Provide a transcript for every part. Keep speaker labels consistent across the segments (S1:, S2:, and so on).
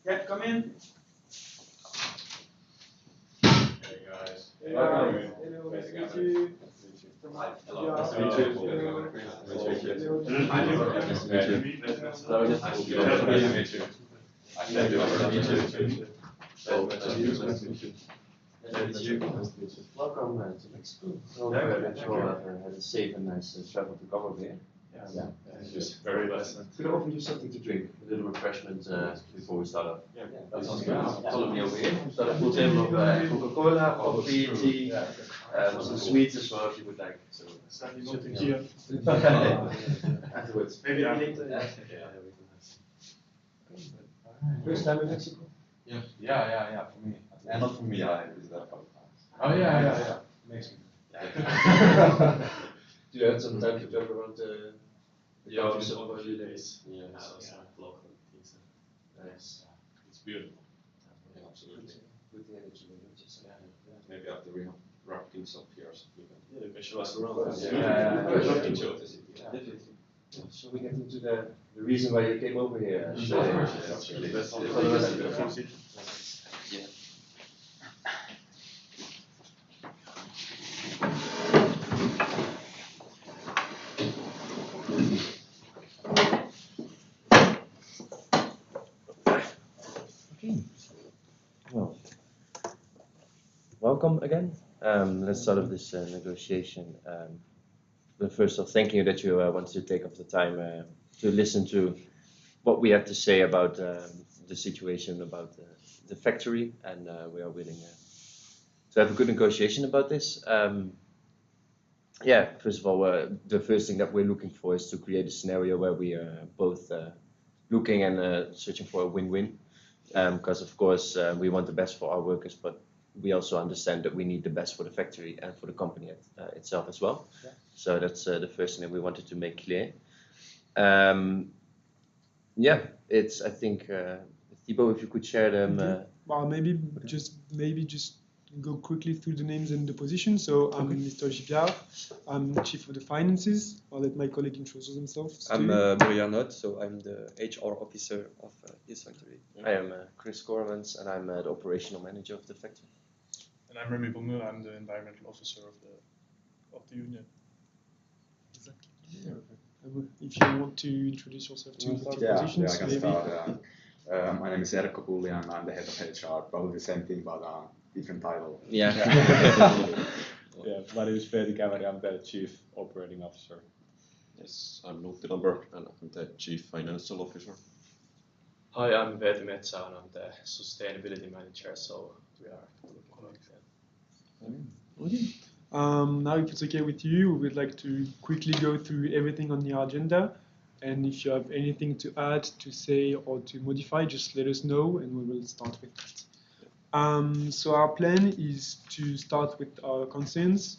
S1: Yeah, come in.
S2: Hey guys.
S1: Hey guys. Hello, nice to meet you.
S2: Hello.
S1: Yeah.
S2: Nice to meet you.
S1: Hello.
S2: Nice to meet you. Nice to meet you.
S3: Welcome to Mexico. Hope that you all have had a safe and nice travel to come over here.
S2: Yeah. Just very pleasant.
S3: Could I offer you something to drink, a little refreshment before we start off?
S2: Yeah.
S3: That sounds good. Follow me over here. We've got a full table of Coca-Cola, coffee, tea, some sweets as well if you would like. So,
S1: Here.
S3: afterwards.
S1: Maybe later.
S3: First time in Mexico?
S2: Yeah, for me.
S4: And not for me, I visited a couple times.
S2: Oh yeah. Amazing.
S3: Do you have some time to jump around the
S2: Yeah,
S3: country
S2: just
S3: somewhere?
S2: over a few days.
S3: Yeah.
S2: Local things.
S3: Nice.
S2: It's beautiful.
S4: Yeah, absolutely.
S3: Good energy.
S4: Maybe after we wrap things up here, so we can.
S2: Yeah, you can show us around.
S3: Yeah.
S4: Enjoy the city.
S3: Definitely. So we get into the reason why you came over here.
S4: Absolutely.
S2: That's all.
S3: For the rest of the food.
S4: Yeah.
S5: Okay. Well, welcome again. Let's start off this negotiation. But first off, thank you that you want to take up the time to listen to what we have to say about the situation about the factory, and we are willing to have a good negotiation about this. Yeah, first of all, the first thing that we're looking for is to create a scenario where we are both looking and searching for a win-win. Because of course we want the best for our workers, but we also understand that we need the best for the factory and for the company itself as well.
S1: Yeah.
S5: So that's the first thing that we wanted to make clear. Yeah, it's I think Thibaut, if you could share them.
S1: Well, maybe just go quickly through the names and the positions. So I'm Mr. Gibard. I'm the chief of the finances. I'll let my colleague introduce themselves.
S6: I'm Muriel Not, so I'm the HR officer of this factory.
S5: I am Chris Gormans, and I'm the operational manager of the factory.
S7: And I'm Remy Bonger, I'm the environmental officer of the union.
S1: Exactly. If you want to introduce yourself to your positions,
S4: I can
S1: maybe.
S4: start. My name is Erkko Kulli and I'm the head of HR, probably the same thing but different title.
S6: Yeah.
S8: Yeah, my name is Peter Kämeri, I'm the Chief Operating Officer.
S9: Yes, I'm Nutti Lambert and I'm the Chief Financial Officer.
S10: Hi, I'm Veeti Metsä and I'm the Sustainability Manager, so we are connected.
S1: Now, if it's okay with you, we would like to quickly go through everything on the agenda. And if you have anything to add, to say, or to modify, just let us know and we will start with that. So our plan is to start with our concerns,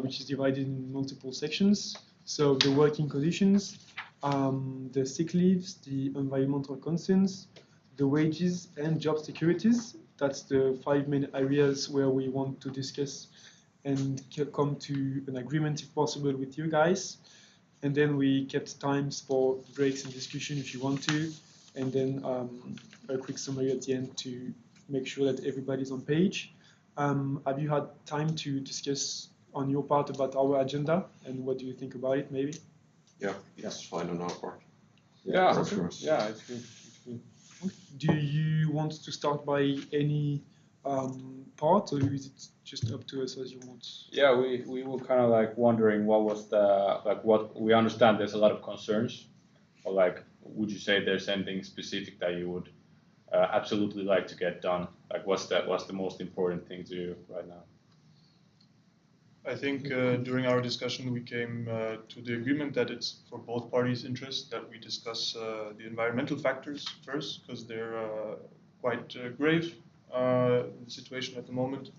S1: which is divided in multiple sections. So the working conditions, the sick leaves, the environmental concerns, the wages and job securities. That's the 5 main areas where we want to discuss and come to an agreement if possible with you guys. And then we kept times for breaks and discussion if you want to, and then a quick summary at the end to make sure that everybody's on page. Have you had time to discuss on your part about our agenda, and what do you think about it, maybe?
S9: Yeah, it's fine on our part.
S8: Yeah,
S4: for sure.
S8: Yeah, it's good.
S1: Do you want to start by any part, or is it just up to us as you want?
S8: Yeah, we were kind of like wondering what was the, like what, we understand there's a lot of concerns, or like, would you say there's anything specific that you would absolutely like to get done? Like what's the most important thing to do right now?
S7: I think during our discussion we came to the agreement that it's for both parties' interest that we discuss the environmental factors first, because they're quite grave, the situation at the moment.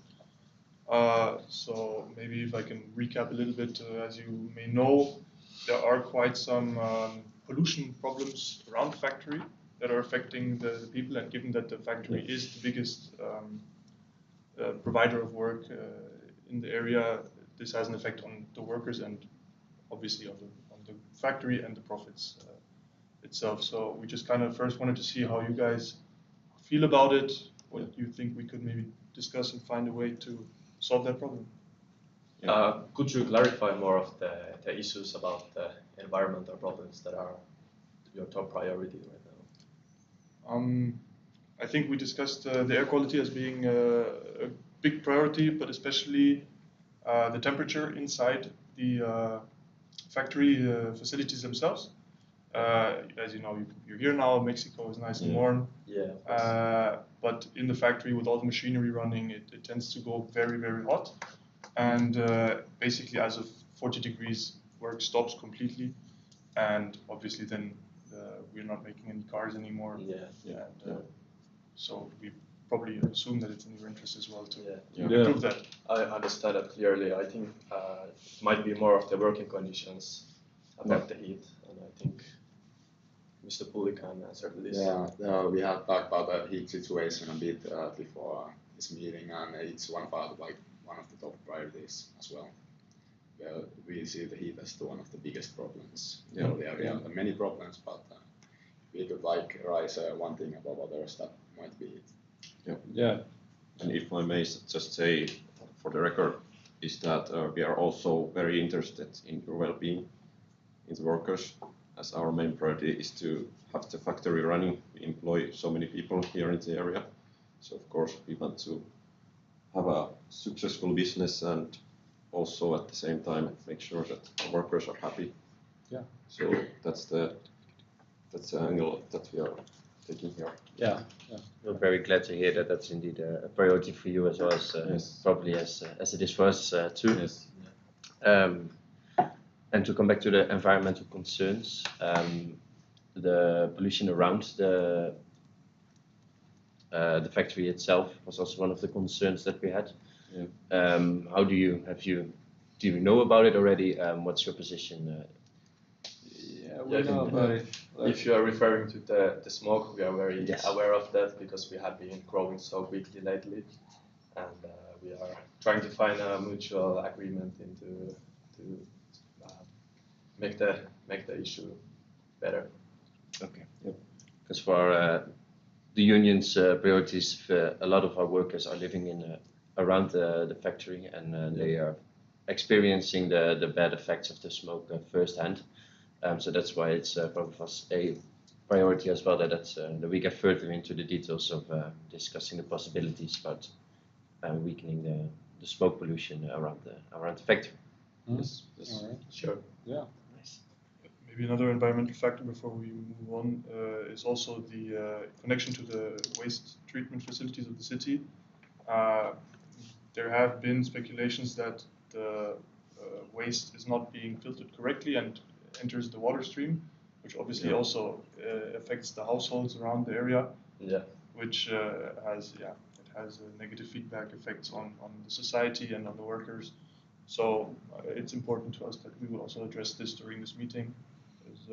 S7: So maybe if I can recap a little bit, as you may know, there are quite some pollution problems around the factory that are affecting the people, and given that the factory is the biggest provider of work in the area, this has an effect on the workers and obviously on the factory and the profits itself. So we just kind of first wanted to see how you guys feel about it, what you think we could maybe discuss and find a way to solve that problem.
S10: Could you clarify more of the issues about the environmental problems that are your top priority right now?
S7: I think we discussed the air quality as being a big priority, but especially the temperature inside the factory facilities themselves. As you know, you're here now. Mexico is nice and warm.
S10: Yeah. Of course.
S7: But in the factory, with all the machinery running, it tends to go very, very hot. And basically, as of 40 degrees, work stops completely. And obviously, then we're not making any cars anymore.
S10: Yeah.
S7: And so we probably assume that it's in your interest as well to
S10: Yeah.
S7: improve that.
S10: I understand that clearly. I think it might be more of the working conditions about the heat, and I think Mr. Puli can answer this.
S4: Yeah, we have talked about the heat situation a bit before this meeting, and it's one of the top priorities as well. We see the heat as one of the biggest problems in the area. There are many problems, but we could raise one thing above others that might be it.
S9: Yeah. And if I may just say, for the record, is that we are also very interested in your well-being, in the workers, as our main priority is to have the factory running. We employ so many people here in the area, so of course we want to have a successful business and also at the same time make sure that our workers are happy.
S8: Yeah.
S9: So that's the angle that we are taking here.
S8: Yeah.
S5: We're very glad to hear that that's indeed a priority for you as well as probably as it is for us too.
S9: Yes.
S5: And to come back to the environmental concerns, the pollution around the factory itself was also one of the concerns that we had.
S9: Yeah.
S5: How do you know about it already? What's your position?
S10: We know about it. If you are referring to the smoke, we are very aware of that because we have been growing so quickly lately, and we are trying to find a mutual agreement to make the issue better.
S5: Okay. Because for the union's priorities, a lot of our workers are living around the factory, and they are experiencing the bad effects of the smoke firsthand. So that's why it's for us a priority as well that we get further into the details of discussing the possibilities about weakening the smoke pollution around the factory.
S9: Yes.
S8: All right.
S10: Sure.
S8: Yeah.
S5: Nice.
S7: Maybe another environmental factor before we move on is also the connection to the waste treatment facilities of the city. There have been speculations that the waste is not being filtered correctly and enters the water stream, which obviously also affects the households around the area, which has negative feedback effects on the society and on the workers. So it's important to us that we will also address this during this meeting.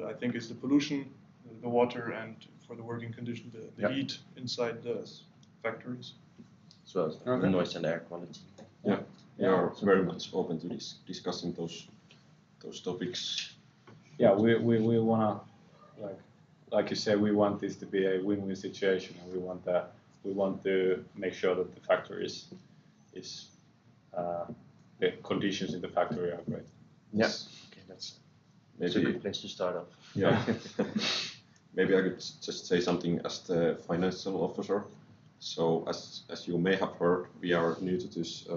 S7: I think it's the pollution, the water, and for the working condition, the heat inside the factories.
S5: As well as the noise and air quality.
S9: Yeah, we are very much open to discussing those topics.
S8: Yeah, we wanna like you say, we want this to be a win-win situation, and we want to make sure that the factory is the conditions in the factory are great.
S5: Yes. Okay, that's a good place to start off.
S9: Yeah. Maybe I could just say something as the financial officer. So as you may have heard, we are new to this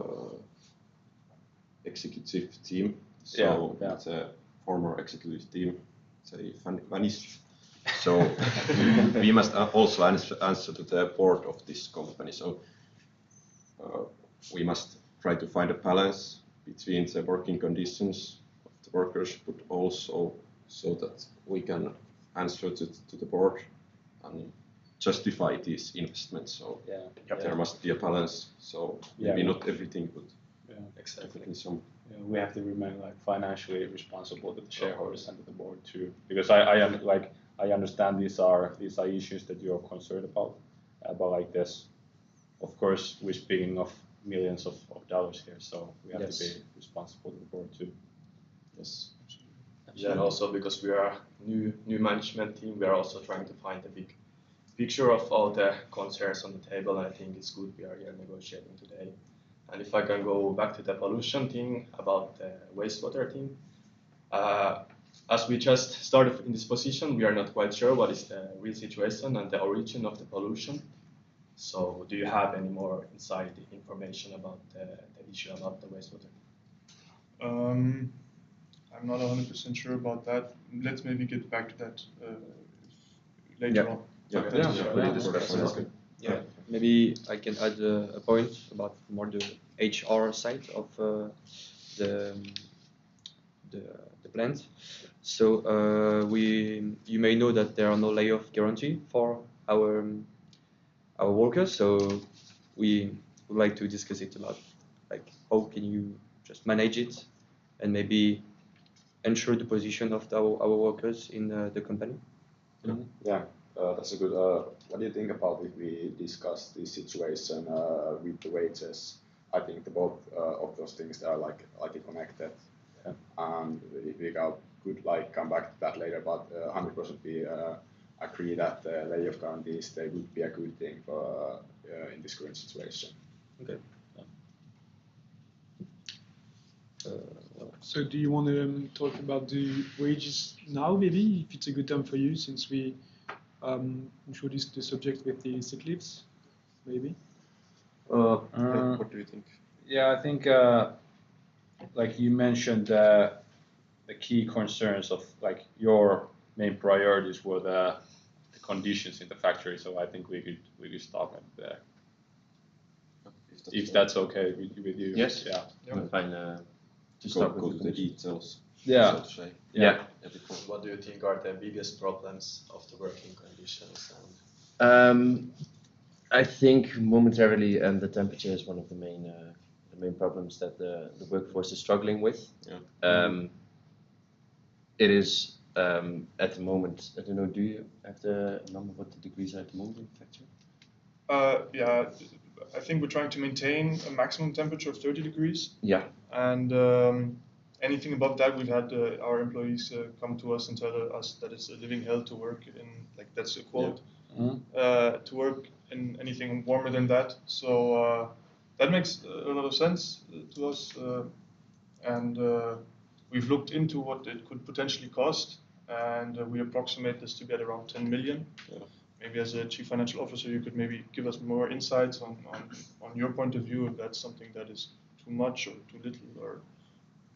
S9: executive team. So it's a former executive team, say vanished. So we must also answer to the board of this company. So we must try to find a balance between the working conditions of the workers, but also so that we can answer to the board and justify these investments. So there must be a balance. So maybe not everything, but definitely some.
S8: Yeah, we have to remain financially responsible to the shareholders and to the board too, because I understand these are issues that you're concerned about, but this, of course, we're speaking of millions of dollars here, so we have to be responsible to the board too.
S10: Yes. Yeah, and also because we are new management team, we are also trying to find a big picture of all the concerns on the table. I think it's good we are here negotiating today. And if I can go back to the pollution thing about the wastewater thing, as we just started in this position, we are not quite sure what is the real situation and the origin of the pollution. So do you have any more inside information about the issue about the wastewater?
S7: I'm not 100% sure about that. Let's maybe get back to that later on.
S6: Yeah, maybe I can add a point about more the HR side of the plant. So you may know that there are no layoff guarantee for our workers. So we would like to discuss it about like how can you just manage it and maybe ensure the position of our workers in the company.
S4: Yeah, that's a good. What do you think about if we discuss this situation with the wages? I think the both of those things are like connected, and if we could like come back to that later. But 100% we agree that layoff guarantees they would be a good thing for in this current situation.
S6: Okay.
S1: So do you want to talk about the wages now, maybe, if it's a good time for you, since we introduced the subject with the sick leaves, maybe?
S9: What do you think?
S8: Yeah, I think like you mentioned, the key concerns of like your main priorities were the conditions in the factory. So I think we could stop at there. If that's okay with you.
S5: Yes.
S8: Yeah.
S5: I'm fine. To
S9: Go
S5: start
S9: to
S5: with
S9: the details.
S8: Yeah.
S9: So to say.
S5: Yeah.
S10: What do you think are the biggest problems of the working conditions?
S5: I think momentarily, the temperature is one of the main problems that the workforce is struggling with.
S9: Yeah.
S5: It is at the moment. I don't know. Do you have the number what the degrees are at the moment in the factory?
S7: Yeah, I think we're trying to maintain a maximum temperature of 30 degrees.
S5: Yeah.
S7: And anything above that, we've had our employees come to us and tell us that it's a living hell to work in, like that's a quote, to work in anything warmer than that. So that makes a lot of sense to us. And we've looked into what it could potentially cost, and we approximate this to get around 10 million.
S9: Yeah.
S7: Maybe as a chief financial officer, you could maybe give us more insights on your point of view, if that's something that is too much or too little, or.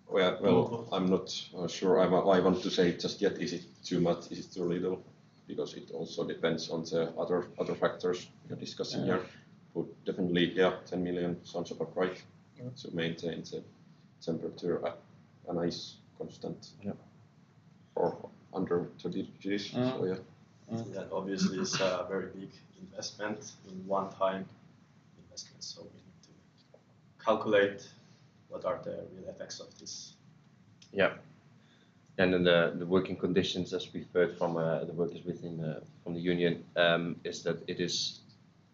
S9: Well, I'm not sure. I want to say just yet. Is it too much? Is it too little? Because it also depends on the other factors we are discussing here. But definitely, 10 million sounds about right to maintain the temperature at a nice constant, or under 30 degrees. So yeah.
S10: That obviously is a very big investment in one-time investment. So we need to calculate what are the real effects of this.
S5: Yeah, and then the working conditions, as we've heard from the workers from the union, is that it is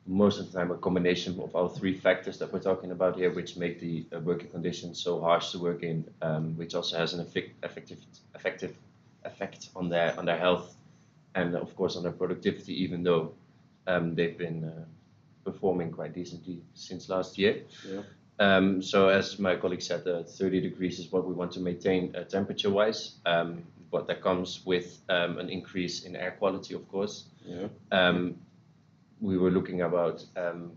S5: most of the time a combination of our three factors that we're talking about here, which make the working conditions so harsh to work in, which also has an effective effect on their health and of course on their productivity, even though they've been performing quite decently since last year.
S9: Yeah.
S5: So as my colleague said, 30 degrees is what we want to maintain temperature-wise, but that comes with an increase in air quality, of course.
S9: Yeah.
S5: We were looking about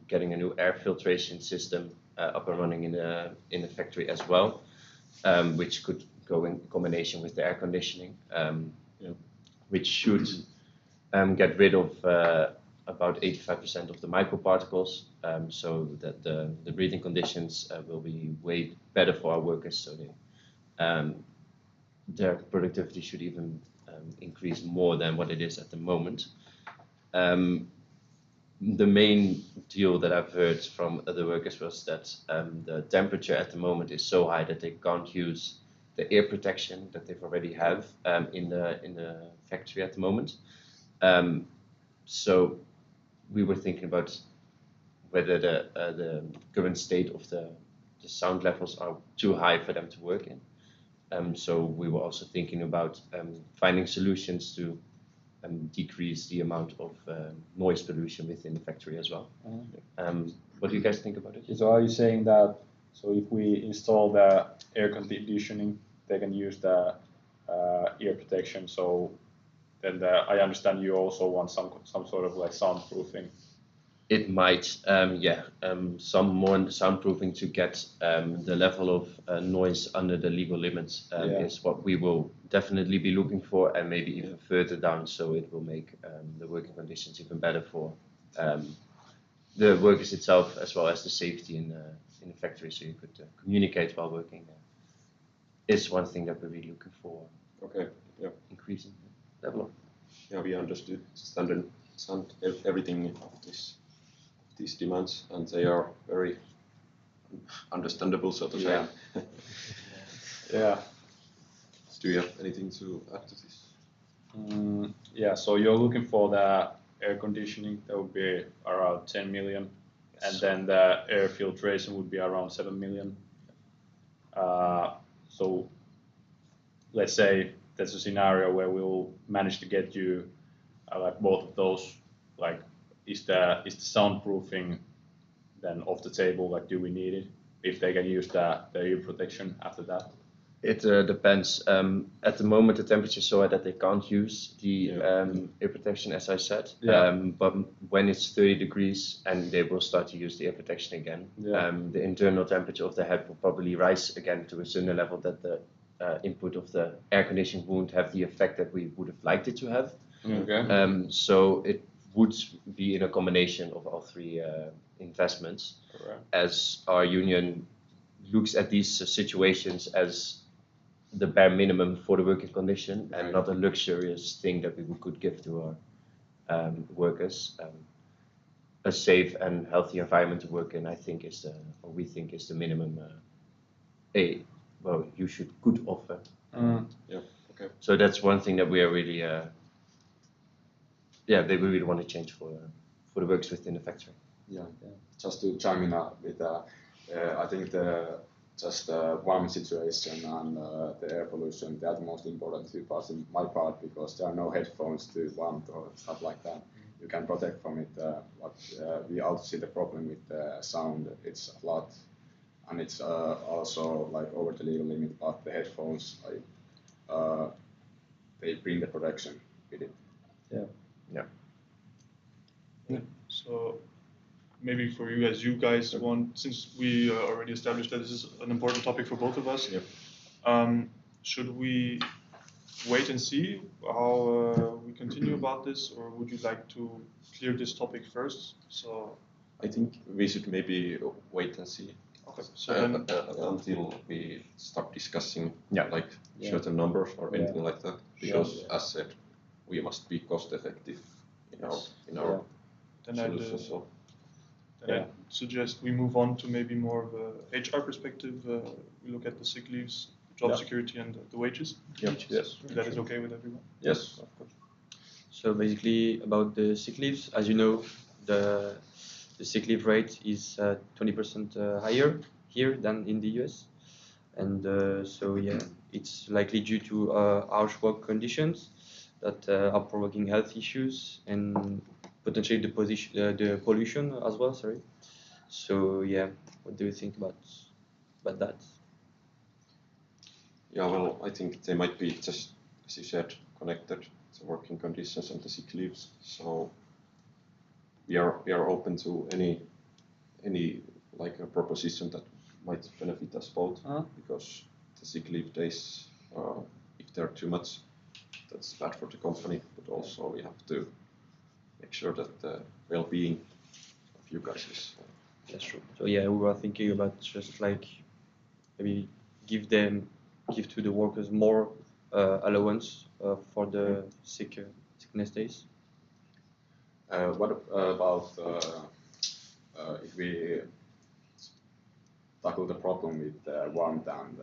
S5: getting a new air filtration system up and running in the factory as well, which could go in combination with the air conditioning, which should get rid of about 85% of the microparticles, so that the breathing conditions will be way better for our workers, so their productivity should even increase more than what it is at the moment. The main deal that I've heard from other workers was that the temperature at the moment is so high that they can't use the air protection that they've already have in the factory at the moment. So we were thinking about whether the current state of the sound levels are too high for them to work in. So we were also thinking about finding solutions to decrease the amount of noise pollution within the factory as well. What do you guys think about it?
S8: So are you saying that so if we install the air conditioning, they can use the ear protection? So then I understand you also want some sort of like soundproofing.
S5: It might, some more soundproofing to get the level of noise under the legal limits is what we will definitely be looking for, and maybe even further down, so it will make the working conditions even better for the workers itself, as well as the safety in the factory, so you could communicate while working. Is one thing that we're really looking for.
S9: Okay. Yeah.
S5: Increasing the level of.
S9: Yeah, we understood everything of these demands, and they are very understandable, so to say.
S8: Yeah.
S9: Do you have anything to add to this?
S8: Yeah, so you're looking for the air conditioning, that would be around 10 million, and then the air filtration would be around 7 million. So let's say there's a scenario where we'll manage to get you like both of those. Like, is the soundproofing then off the table? Like, do we need it if they can use the ear protection after that?
S5: It depends. At the moment, the temperature is so high that they can't use the ear protection, as I said. But when it's 30 degrees, and they will start to use the ear protection again, the internal temperature of the head will probably rise again to a certain level that the input of the air conditioning won't have the effect that we would have liked it to have.
S8: Okay.
S5: So it would be in a combination of all three investments, as our union looks at these situations as the bare minimum for the working condition, and not a luxurious thing that we could give to our workers. A safe and healthy environment to work in, I think, is we think is the minimum you could offer.
S9: Okay.
S5: So that's one thing that we are really they really want to change for the workers within the factory.
S4: Just to chime in with I think just warm situation and the air pollution, they are the most important two parts in my part, because there are no headphones to warmth or stuff like that. You can protect from it, but we also see the problem with the sound. It's a lot, and it's also like over the legal limit, but the headphones, they bring the protection with it.
S7: So maybe for you, as you guys want, since we already established that this is an important topic for both of us, should we wait and see how we continue about this, or would you like to clear this topic first? So
S9: I think we should maybe wait and see.
S7: Okay. So then,
S9: until we start discussing like
S5: certain
S9: numbers or anything like that, because as said, we must be cost effective in our solutions.
S7: I suggest we move on to maybe more of a HR perspective. We look at the sick leaves, job security, and the wages.
S9: Yes.
S7: That is okay with everyone?
S9: Yes,
S6: of course. So basically, about the sick leaves, as you know, the sick leave rate is 20% higher here than in the US, and it's likely due to harsh work conditions that are provoking health issues and potentially the pollution as well. So what do you think about that?
S9: Yeah, well, I think they might be just, as you said, connected to working conditions and the sick leaves. So we are open to any like a proposition that might benefit us both, because the sick leave days, if they're too much, that's bad for the company, but also we have to make sure that the well-being of you guys is.
S6: That's true. So we were thinking about just like maybe give to the workers more allowance for the sickness days.
S4: What about if we tackle the problem with warmth and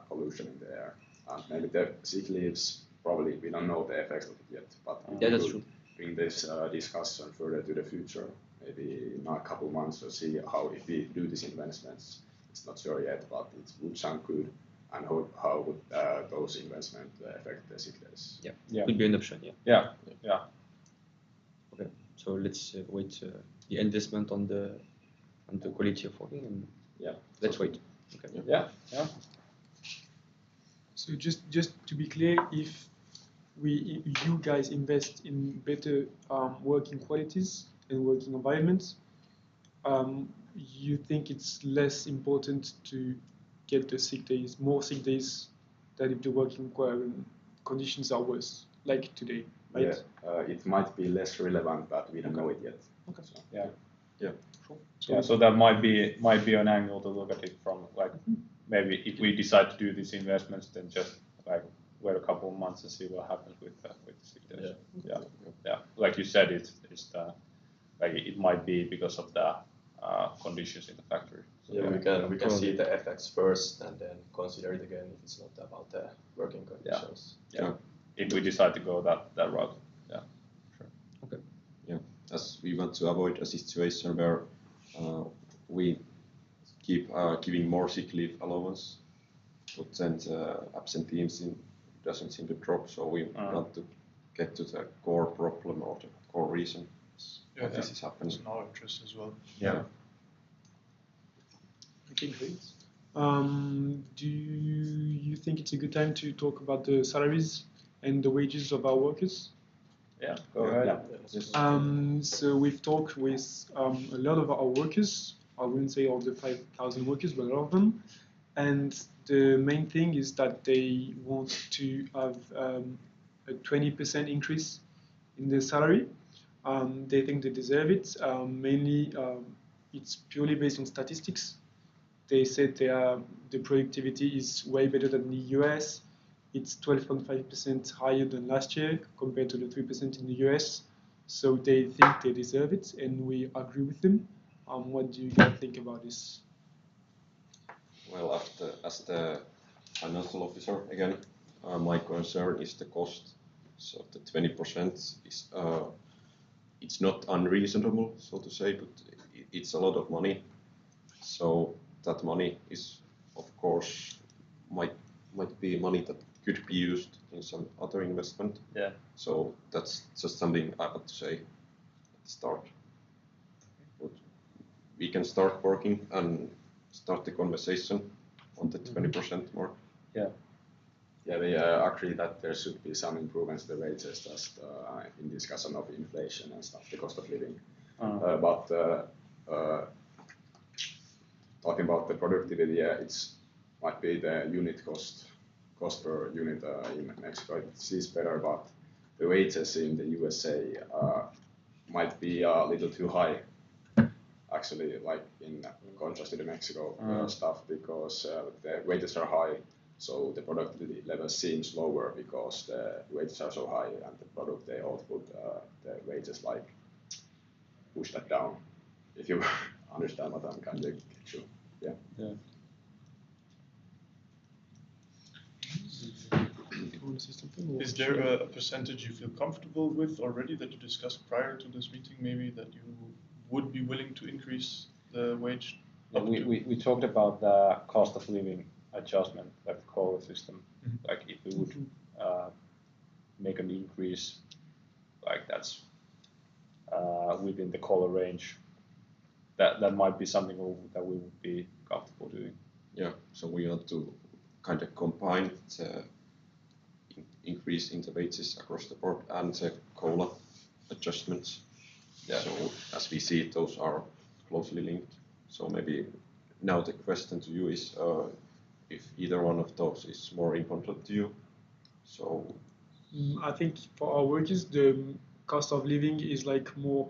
S4: pollution in the air, and maybe the sick leaves? Probably we don't know the effects of it yet, but
S6: that's true.
S4: Bring this discussion further to the future, maybe in a couple months, to see how if we do these investments. It's not sure yet, but it would sound good and how would those investments affect the sick days.
S6: Yeah, could be an option.
S8: Yeah.
S6: Okay, so let's wait the investment on the quality of working, and let's wait. Okay.
S8: Yeah.
S1: So just to be clear, if you guys invest in better working qualities and working environments, you think it's less important to get the sick days, more sick days, than if the working conditions are worse, like today, right?
S4: Yeah, it might be less relevant, but we don't know it yet.
S1: Okay.
S4: So.
S8: Yeah, so that might be an angle to look at it from, like, maybe if we decide to do these investments, then just like wait a couple of months and see what happens with the sick days. Yeah. Like you said, it's like it might be because of the conditions in the factory. So
S10: we can see the effects first and then consider it again if it's not about the working conditions.
S8: Yeah. If we decide to go that route. Yeah. Sure. Okay.
S9: As we want to avoid a situation where we keep giving more sick leave allowance, but then the absenteeism doesn't seem to drop, so we want to get to the core problem or the core reason why this is happening.
S7: It's in our interest as well.
S8: Yeah.
S1: Okay, great. Do you think it's a good time to talk about the salaries and the wages of our workers?
S8: Yeah, go ahead.
S1: So we've talked with a lot of our workers. I wouldn't say all the 5,000 workers, but a lot of them. And the main thing is that they want to have a 20% increase in their salary. They think they deserve it. Mainly, it's purely based on statistics. They said the productivity is way better than the US. It's 12.5% higher than last year compared to the 3% in the US. So they think they deserve it, and we agree with them. What do you guys think about this?
S9: Well, as the financial officer, again, my concern is the cost. So the 20% is it's not unreasonable, so to say, but it's a lot of money. So that money is, of course, might be money that could be used in some other investment.
S8: Yeah.
S9: So that's just something I have to say at the start. But we can start working and start the conversation on the 20% mark.
S8: Yeah.
S4: Yeah, we agree that there should be some improvements to the wages just in discussion of inflation and stuff, the cost of living. But talking about the productivity, it's might be the unit cost per unit in Mexico. It seems better, but the wages in the USA might be a little too high. Actually, like in contrast to the Mexico stuff, because the wages are high, so the productivity level seems lower because the wages are so high, and the product they output, the wages like push that down. If you understand what I'm kind of getting to, yeah.
S7: Is there a percentage you feel comfortable with already that you discussed prior to this meeting, maybe that you would be willing to increase the wage?
S8: We talked about the cost of living adjustment, like the COLA system. Like if we would make an increase, like that's within the COLA range, that might be something that we would be comfortable doing.
S9: Yeah, so we want to kind of combine the increase in the wages across the board and the COLA adjustments.
S8: Yeah.
S9: So as we see, those are closely linked. So maybe now the question to you is if either one of those is more important to you. So
S1: I think for our workers, the cost of living is like more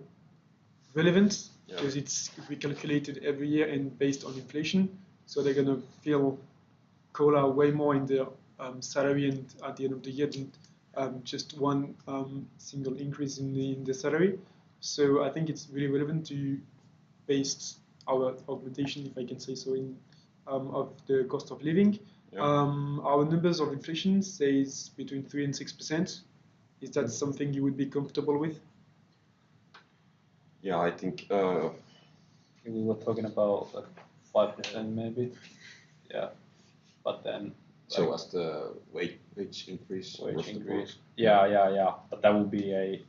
S1: relevant because it's recalculated every year and based on inflation. So they're gonna feel COLA way more in their salary and at the end of the year than just one single increase in the salary. So I think it's really relevant to base our augmentation, if I can say so, in of the cost of living.
S9: Yeah.
S1: Our numbers of inflation says between 3 and 6%. Is that something you would be comfortable with?
S9: yeah, I think
S8: We were talking about like 5% maybe. Yeah. But then
S9: So as the wage increase.
S8: wage
S9: across the board.
S8: increase. Yeah. But that would be a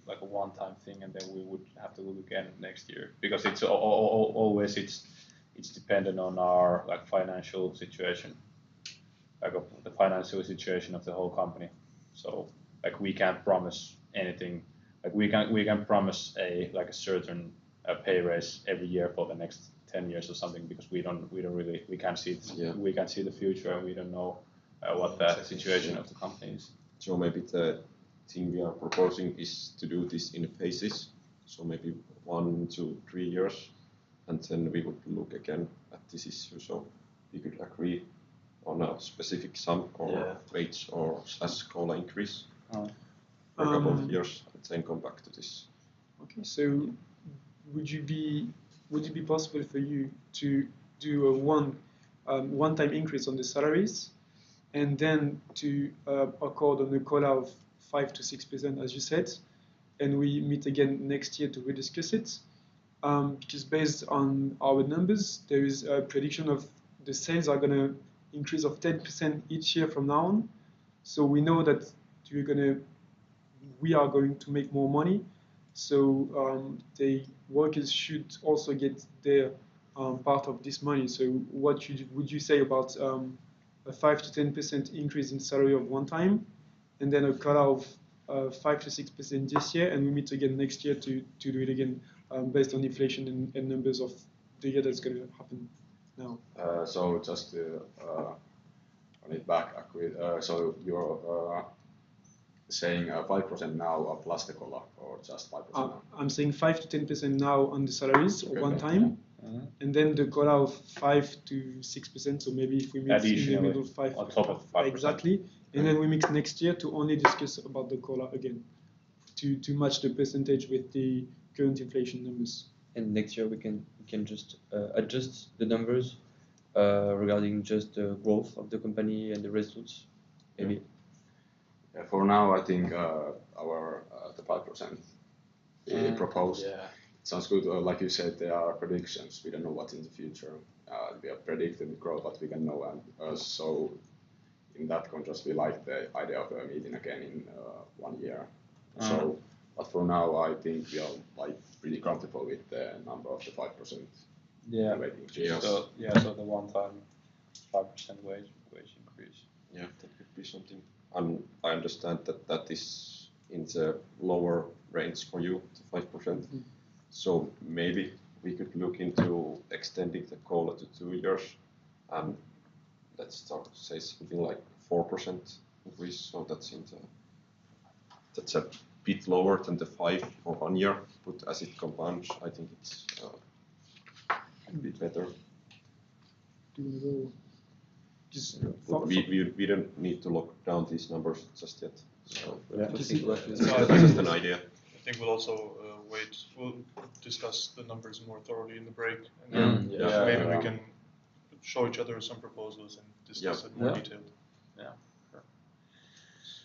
S8: like a one-time thing, and then we would have to look again next year because it's always it's dependent on our like financial situation, like of the financial situation of the whole company. So like we can't promise anything. Like we can promise a certain pay raise every year for the next 10 years or something because we can't see we can't see the future and we don't know what the situation of the company is.
S9: So maybe the thing we are proposing is to do this in phases. So maybe 1 to 3 years, and then we would look again at this issue. So we could agree on a specific sum or wage or COLA increase for a couple of years, and then come back to this.
S1: Okay, so would it be possible for you to do a one-time increase on the salaries, and then to accord on the COLA of 5 to 6%, as you said, and we meet again next year to rediscuss it? Because based on our numbers, there is a prediction of the sales are going to increase of 10% each year from now on. So we know that we are going to make more money. So the workers should also get their part of this money. So what would you say about a 5 to 10% increase in salary of one time, and then a COLA of 5 to 6% this year, and we meet again next year to do it again based on inflation and numbers of the year that's going to happen now?
S4: So just to run it back, so you're saying 5% now plus the COLA, or just 5%?
S1: I'm saying 5 to 10% now on the salaries of one time, and then the COLA of 5 to 6%. So maybe if we mix in the middle 5
S8: on top of 5%.
S1: Exactly, and then we mix next year to only discuss about the COLA again, to match the percentage with the current inflation numbers.
S6: And next year we can just adjust the numbers regarding just the growth of the company and the results, maybe.
S4: Yeah, for now, I think the 5% we proposed sounds good. Like you said, there are predictions. We don't know what's in the future. We are predicting growth, but we can know. And so, in that contrast, we like the idea of a meeting again in 1 year. So, but for now, I think we are pretty comfortable with the number of the 5%.
S8: Yeah.
S4: Rate increase.
S8: So the one-time 5% wage increase.
S9: Yeah, that could be something. And I understand that is in the lower range for you, the 5%. So maybe we could look into extending the COLA to 2 years, and let's start to say something like 4% increase. So that's a bit lower than the 5 for 1 year. But as it compounds, I think it's a bit better. We don't need to lock down these numbers just yet. So
S7: Just
S9: an idea.
S7: I think we'll also we'll discuss the numbers more thoroughly in the break, and then maybe we can show each other some proposals and discuss it more detailed.
S8: Yeah. Sure.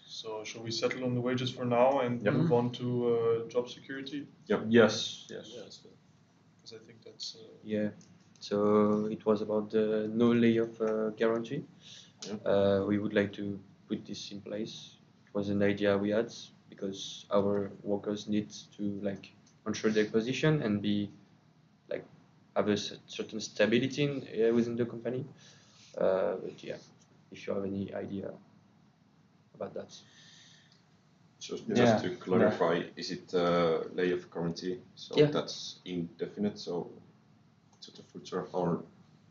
S7: So shall we settle on the wages for now and move on to job security?
S9: Yep.
S8: Yes.
S7: Because I think that's
S6: So it was about the no layoff guarantee. We would like to put this in place. It was an idea we had because our workers need to ensure their position and have a certain stability within the company. But yeah, if you have any idea about that.
S9: So just to clarify, is it a layoff guarantee? So that's indefinite. So to the future, or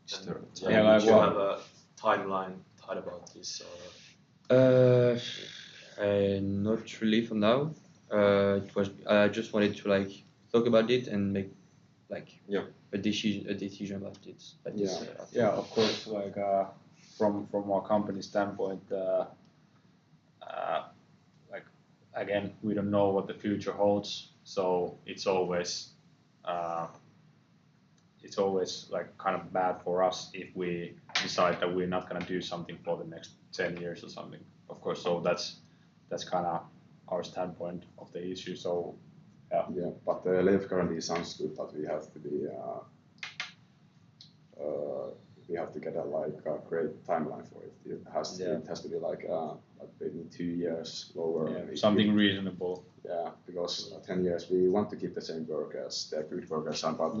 S9: is there?
S10: Do you have a timeline thought about this?
S6: Not really for now. I just wanted to talk about it and make a decision about it.
S8: Of course. From our company standpoint, again, we don't know what the future holds. So it's always kind of bad for us if we decide that we're not going to do something for the next 10 years or something. Of course, so that's kind of our standpoint of the issue. So
S4: yeah, but the layoff guarantee sounds good, but we have to be we have to get a great timeline for it. It has to be like maybe 2 years lower.
S8: Yeah, something reasonable.
S4: Yeah, because 10 years we want to keep the same workers. They're good workers, but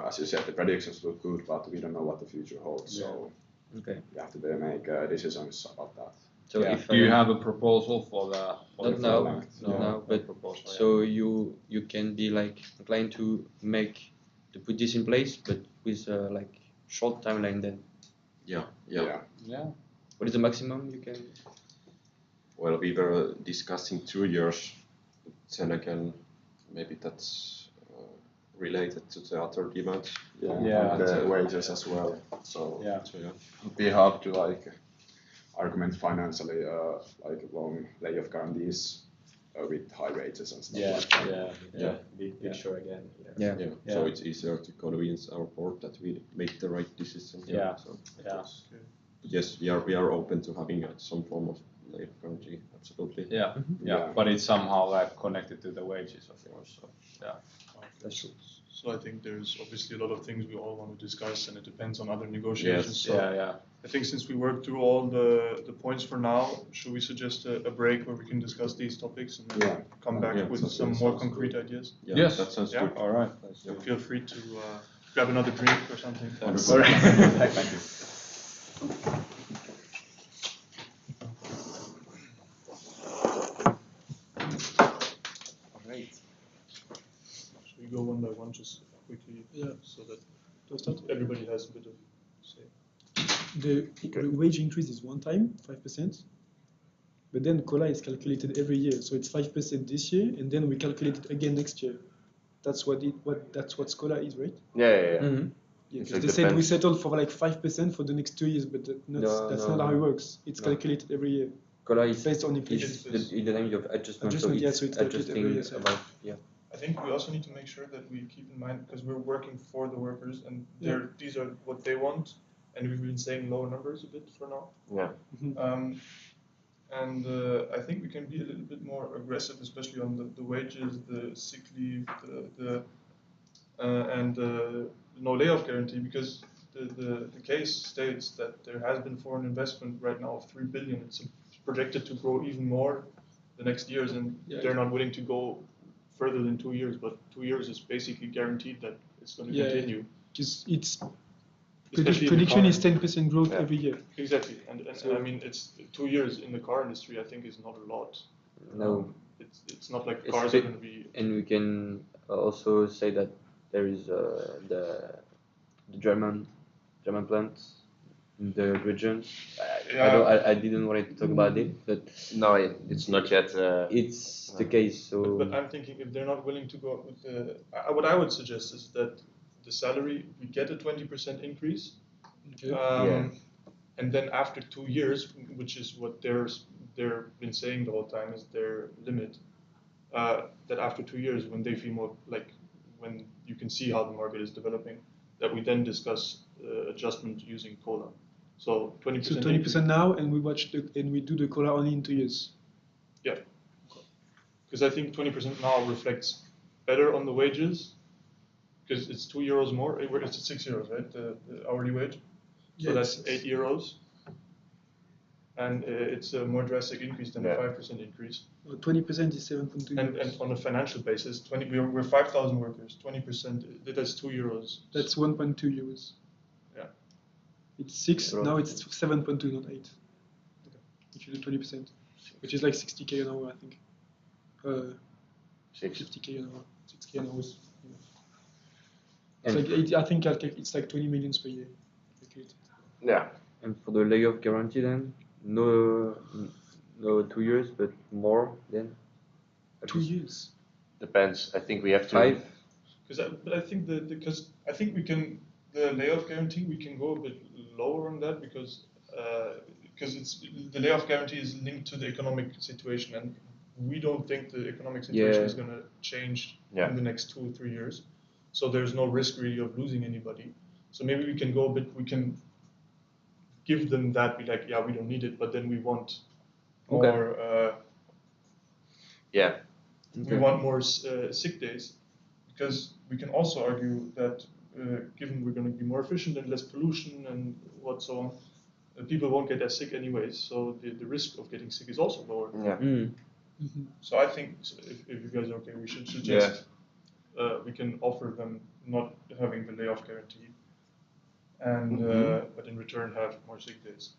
S4: as you said, the predictions look good, but we don't know what the future holds. So we have to make decisions about that.
S6: So
S8: do you have a proposal for the?
S6: Not now, no. But proposal, so you can be like inclined to put this in place, but with like short timeline then.
S9: Yeah.
S6: What is the maximum you can?
S9: Well, we were discussing 2 years. Then again, maybe that's related to the other demands.
S4: And the wages as well. So
S9: So,
S4: it'd be hard to argument financially long layoff guarantees with high wages and stuff like that.
S10: Big picture again.
S9: So it's easier to convince our board that we make the right decision. But yes, we are open to having some form of layoff guarantee. Absolutely.
S8: But it's somehow like connected to the wages, of course. So
S6: That's true.
S7: So I think there's obviously a lot of things we all want to discuss, and it depends on other negotiations. I think since we worked through all the points for now, should we suggest a break where we can discuss these topics and then come back with some more concrete ideas?
S8: Yes,
S9: that sounds good.
S8: All right.
S7: Feel free to grab another drink or something.
S8: Thank you.
S7: Should we go one by one just quickly so that everybody has a bit of say?
S1: The wage increase is one time, 5%, but then COLA is calculated every year. So it's 5% this year, and then we calculate it again next year. That's what COLA is, right?
S5: Mm-hmm.
S1: Yeah,
S5: So
S1: they said we settled for like 5% for the next 2 years, but that's not how it works. It's calculated every year.
S6: COLA is
S1: based on inflation.
S6: in the language of adjustment.
S1: Adjustment, so it's calculated every year.
S7: I think we also need to make sure that we keep in mind, because we're working for the workers, and these are what they want, and we've been saying lower numbers a bit for now. And I think we can be a little bit more aggressive, especially on the wages, the sick leave, and no layoff guarantee, because the case states that there has been foreign investment right now of 3 billion. It's projected to grow even more the next years, and they're not willing to go further than 2 years, but 2 years is basically guaranteed that it's going to continue.
S1: Because prediction is 10% growth every year.
S7: Exactly, and I mean, it's 2 years in the car industry, I think, is not a lot.
S6: No.
S7: It's not like cars are going to be...
S6: And we can also say that there is the German plant in the region. I didn't want to talk about it, but
S5: no, it's not yet.
S6: It's the case. So,
S7: but I'm thinking if they're not willing to go up with the, what I would suggest is that the salary, we get a 20% increase, and then after 2 years, which is what they've been saying the whole time is their limit, that after 2 years, when they feel more like, when you can see how the market is developing, that we then discuss adjustment using COLA. So 20%.
S1: So 20% now, and we do the COLA only in 2 years.
S7: Yeah, because I think 20% now reflects better on the wages, because it's €2 more. It's 6 euros, right? The hourly wage. So that's 8 euros, and it's a more drastic increase than a 5% increase.
S1: 20% is 7.2 euros.
S7: And on a financial basis, we're 5,000 workers. 20%, that's 2 euros.
S1: That's 1.2 euros.
S7: Yeah.
S1: It's 6. Now it's 7.2, not 8. If you do 20%, which is like 60k an hour, I think. 50k an hour. 6k an hour. It's like 80, I think it's like 20 million per year.
S5: Yeah.
S6: And for the layoff guarantee, then no 2 years, but more than
S1: 2 years.
S5: Depends. I think we have to.
S6: 5.
S7: But I think because I think we can, the layoff guarantee, we can go a bit lower on that, because it's the layoff guarantee is linked to the economic situation, and we don't think the economic situation is going to change in the next 2 or 3 years. So there's no risk really of losing anybody. So maybe we can go a bit. We can give them that, be like, we don't need it, but then we want more. We want more sick days, because we can also argue that given we're going to be more efficient and less pollution and what so on, people won't get as sick anyways. So the risk of getting sick is also lower.
S3: Yeah.
S7: So I think if you guys are okay, we should suggest we can offer them not having the layoff guarantee, and but in return have more sick days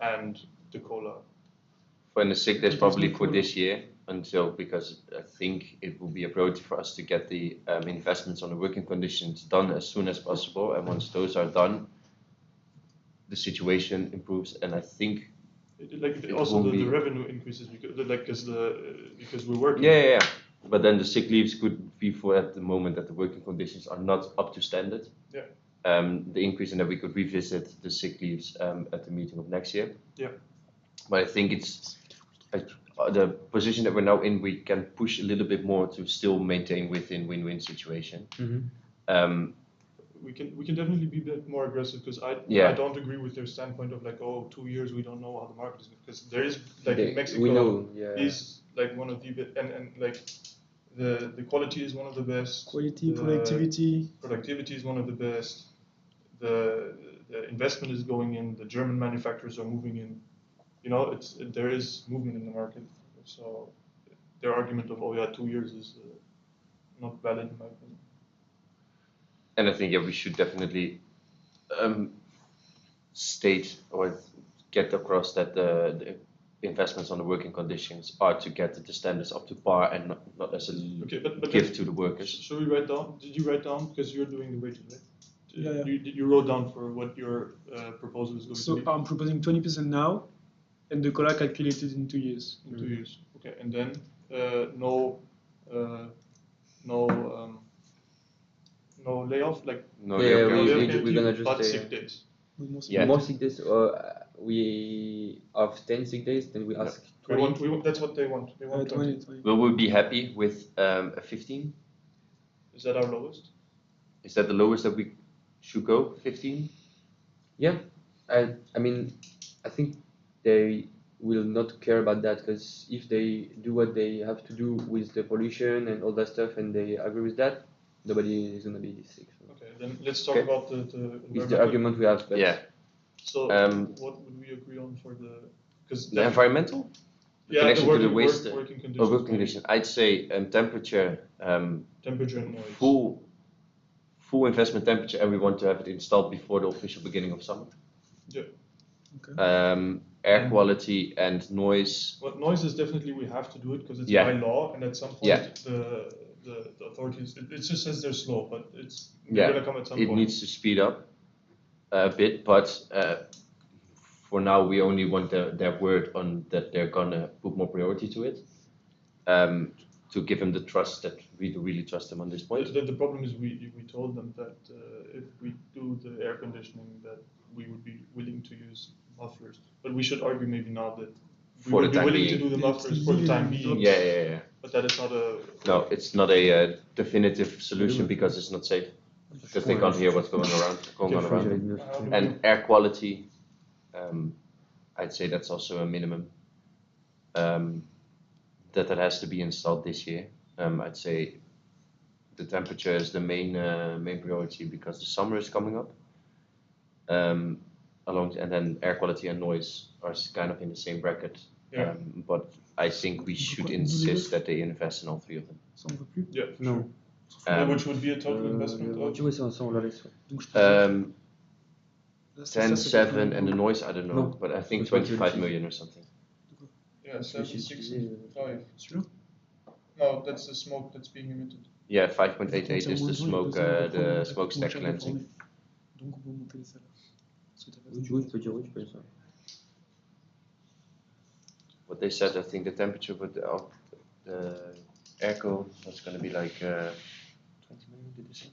S7: and the COLA.
S5: For the sick days probably for this year until, because I think it will be a priority for us to get the investments on the working conditions done as soon as possible, and once those are done, the situation improves, and I think
S7: Also the revenue increases because we're working.
S5: Yeah. But then the sick leaves could be for at the moment that the working conditions are not up to standard.
S7: Yeah.
S5: The increase in that we could revisit the sick leaves at the meeting of next year.
S7: Yeah.
S5: But I think it's the position that we're now in. We can push a little bit more to still maintain within win-win situation.
S7: We can definitely be a bit more aggressive because I don't agree with their standpoint of like 2 years we don't know how the market is, because there is like in Mexico
S6: we know,
S7: is like one of the and like the quality is one of the best. Productivity is one of the best. The investment is going in. The German manufacturers are moving in. You know, there is movement in the market. So their argument of 2 years is not valid in my opinion.
S5: And I think we should definitely state or get across that the investments on the working conditions are to get the standards up to par and not as a gift to the workers.
S7: Should we write down? Did you write down, because you're doing the wages, right?
S1: Yeah.
S7: You wrote down for what your proposal is going to be.
S1: So I'm proposing 20% now, and the COLA calculated in 2 years.
S7: In 2 years. Okay, and then no layoff, like
S5: No
S6: Yeah,
S5: layoff.
S6: we're gonna just
S7: but
S6: say,
S7: sick days.
S6: more sick days. We have 10 sick days, then we ask 20.
S7: That's what they want. They want 20.
S1: 20.
S5: Will we be happy with a 15?
S7: Is that our lowest?
S5: Is that the lowest that we should go? 15?
S6: Yeah, I mean, I think they will not care about that, because if they do what they have to do with the pollution and all that stuff, and they agree with that, nobody is gonna be sick. So.
S7: Okay, then let's talk
S5: Okay.
S7: about the
S6: It's the argument we have. But
S5: Yeah.
S7: So what would we agree on for the? Because
S5: The environmental? Connection to the waste.
S7: working conditions.
S5: Or working condition. I'd say temperature,
S7: Temperature and noise.
S5: full investment temperature, and we want to have it installed before the official beginning of summer.
S7: Yeah.
S5: Air quality and noise.
S7: Well, noise is definitely we have to do it because it's
S5: Yeah.
S7: by law, and at some point
S5: Yeah.
S7: the authorities. It just says they're slow, but it's
S5: Yeah,
S7: gonna come at some
S5: it
S7: point.
S5: needs to speed up a bit, but for now we only want their word on that they're gonna put more priority to it, to give them the trust that we do really trust them on this point.
S7: The problem is we told them that if we do the air conditioning, that we would be willing to use mufflers, but we should argue maybe now that we
S5: For
S7: would
S5: the
S7: be
S5: time
S7: willing
S5: being.
S7: to do the mufflers for the time being.
S5: Yeah.
S7: But that is not a.
S5: No, it's not a definitive solution because it's not safe. Because they can't hear what's going on around them. And air quality, I'd say that's also a minimum. That has to be installed this year. I'd say the temperature is the main priority because the summer is coming up. And then air quality and noise are kind of in the same bracket.
S7: Yeah.
S5: But I think we should insist that they invest in all three of them.
S7: Yeah.
S6: No.
S7: Which would be a total investment of.
S6: Oui, ça, on l'a laissé.
S5: 10, 7, and the noise, I don't know,
S6: No.
S5: but I think
S6: Which one
S5: 25
S6: you
S5: million or something.
S7: Yeah, 7, 6, and 5.
S1: Celui-là?
S7: No, that's the smoke that's being emitted.
S5: Yeah, 5.88 is the smokestack cleansing.
S1: Donc on peut monter les salaires. Parce que t'as pas
S6: Oui,
S1: dit-
S6: tu peux dire, oui, tu peux dire ça.
S5: What they said, I think the temperature with the airco was going to be like 20 million, did they say?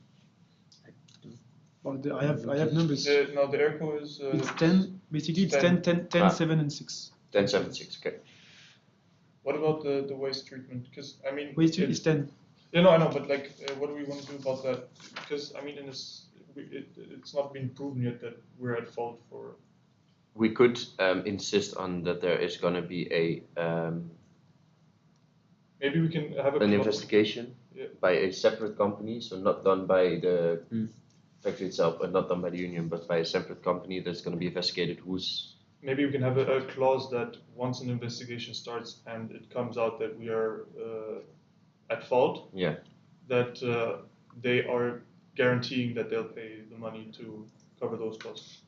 S1: Well, I have numbers.
S7: No, the airco is.
S1: It's 10, basically it's 10, 7 and 6.
S5: 10, 7, 6, okay.
S7: What about the waste treatment? Because I mean.
S1: Waste is 10.
S7: Yeah, no, I know, but like, what do we want to do about that? Because I mean, it's not been proven yet that we're at fault for.
S5: We could insist on that there is going to be
S7: Maybe we can have
S5: an investigation
S7: Yeah.
S5: by a separate company, so not done by the factory itself, but not done by the union, but by a separate company that's going to be investigated. Who's
S7: Maybe we can have a clause that once an investigation starts and it comes out that we are at fault,
S5: yeah.
S7: that they are guaranteeing that they'll pay the money to cover those costs.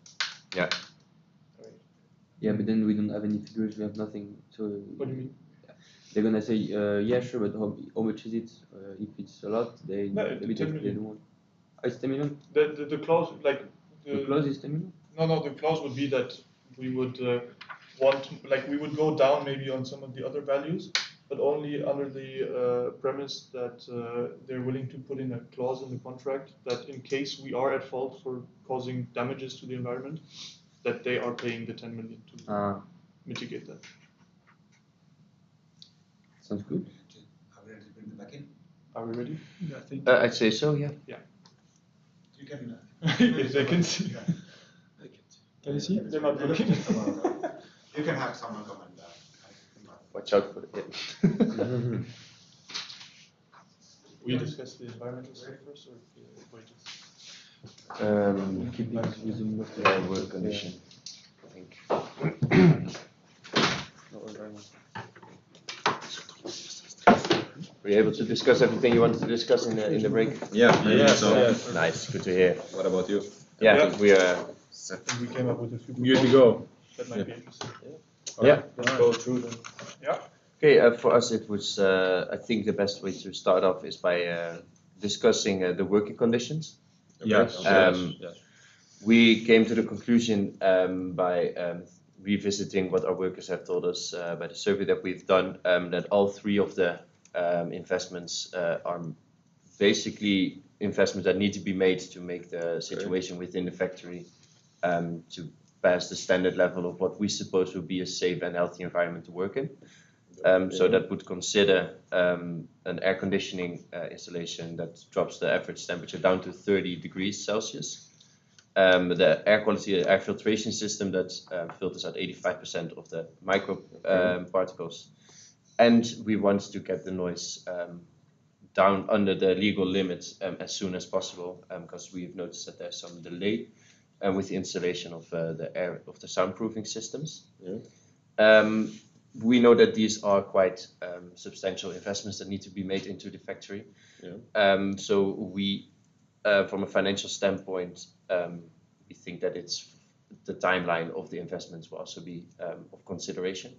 S5: Yeah.
S6: Yeah, but then we don't have any figures. We have nothing. So
S7: What do you mean?
S6: they're gonna say, yeah, sure, but how much is it? If it's a lot, they
S7: No,
S6: maybe
S7: 10
S6: they
S7: million.
S6: don't want. Oh, it's 10 million.
S7: The clause, like
S6: The clause is 10 million.
S7: No, the clause would be that we would we would go down maybe on some of the other values, but only under the premise that they're willing to put in a clause in the contract that in case we are at fault for causing damages to the environment, that they are paying the 10 million to mitigate that.
S6: Sounds good.
S11: Are we ready to bring them back in?
S7: Are we ready?
S1: Yeah, I think.
S5: I'd say so. Yeah.
S11: You can.
S7: If they can see.
S1: Can you see?
S7: They're not looking.
S11: You can have someone come and.
S5: Watch out for it.
S7: We discuss the environmental stuff first, or wages?
S6: Keep it within
S5: Work condition. I think. Were you able to discuss everything you wanted to discuss in the break?
S9: Yeah.
S5: Nice. Good to hear.
S9: What about you?
S5: Yeah,
S7: Yeah.
S5: I think we are.
S7: I think we came up with a few
S8: Good to
S7: proposals
S8: go.
S7: that might be interesting.
S5: Yeah.
S10: Let's go through them.
S7: Yeah.
S5: Okay, for us it was, I think the best way to start off is by discussing the working conditions.
S8: Yes.
S5: We came to the conclusion by revisiting what our workers have told us by the survey that we've done, that all three of the investments are basically investments that need to be made to make the situation within the factory to pass the standard level of what we suppose would be a safe and healthy environment to work in. So that would consider an air conditioning installation that drops the average temperature down to 30 degrees Celsius. The air quality air filtration system that filters out 85% of the micro particles. And we want to get the noise down under the legal limits as soon as possible, because we've noticed that there's some delay with the installation of the soundproofing systems. We know that these are quite substantial investments that need to be made into the factory. So we, from a financial standpoint, we think that the timeline of the investments will also be of consideration.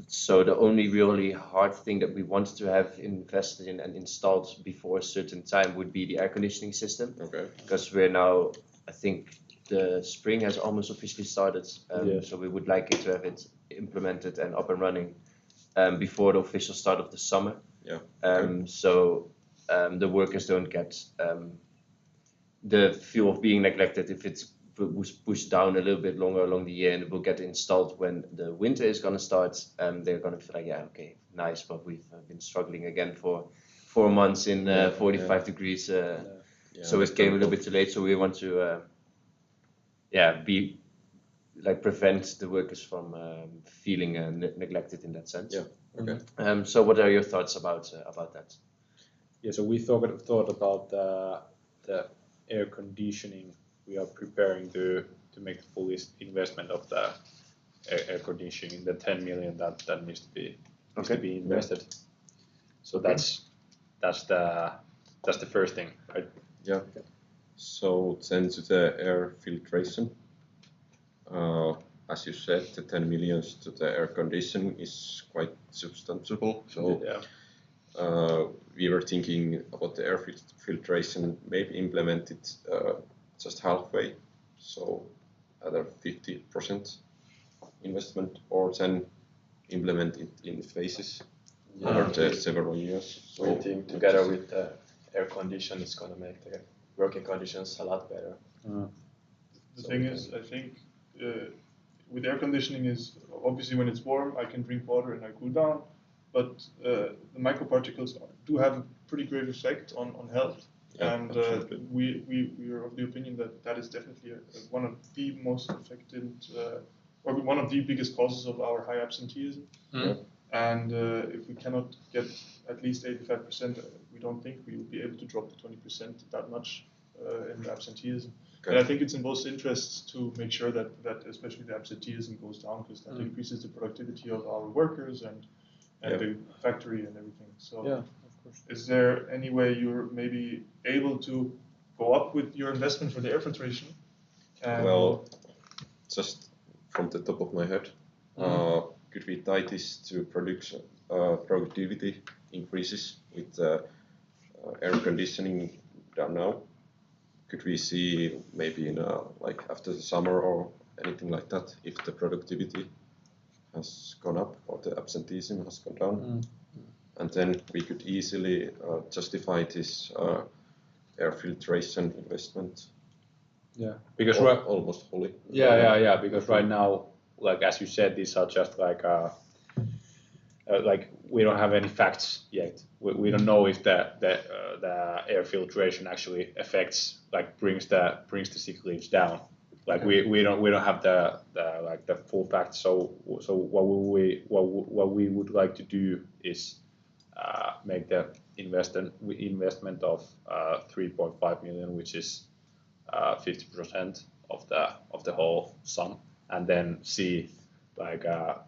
S5: So the only really hard thing that we wanted to have invested in and installed before a certain time would be the air conditioning system. Because we're now, I think the spring has almost officially started, so we would like it to have it implemented and up and running before the official start of the summer. So the workers don't get the feel of being neglected if it was pushed down a little bit longer along the year and it will get installed when the winter is going to start. They're going to feel like, yeah, okay, nice, but we've been struggling again for 4 months in 45 degrees. So it came a little bit too late. So we want to, prevent the workers from feeling neglected in that sense. So what are your thoughts about that?
S8: Yeah, so we thought about the air conditioning. We are preparing to make the full investment of the air conditioning, the 10 million that needs to be invested. So that's the first thing, right?
S9: So then to the air filtration. As you said, the 10 million to the air conditioning is quite substantial. So we were thinking about the air filtration, maybe implemented just halfway, so either 50% investment, or then implement it in phases over the several years.
S10: So we think together with the air condition, it's going to make the working conditions a lot better.
S7: The thing is, I think with air conditioning is obviously when it's warm, I can drink water and I cool down, but the microparticles do have a pretty great effect on health. And we are of the opinion that is definitely one of the most affected, or one of the biggest causes of our high absenteeism. And if we cannot get at least 85%, we don't think we will be able to drop the 20% that much in absenteeism.
S9: Okay.
S7: And I think it's in both interests to make sure that especially the absenteeism goes down, because that increases the productivity of our workers and the factory and everything. So
S8: Yeah, of course.
S7: is there any way you're maybe able to go up with your investment for the air filtration?
S9: Well, just from the top of my head, could we tie this to production productivity increases with air conditioning done now? Could we see maybe in like after the summer or anything like that, if the productivity has gone up or the absenteeism has gone down? And then we could easily justify this air filtration investment.
S8: Yeah, because
S9: almost fully.
S8: Yeah. Because right now, like as you said, these are just like we don't have any facts yet. We don't know if the air filtration actually affects, like brings the sick leaves down. Like we don't have the full facts. So what we would like to do is make the investment of 3.5 million, which is 50% of the whole sum, and then see like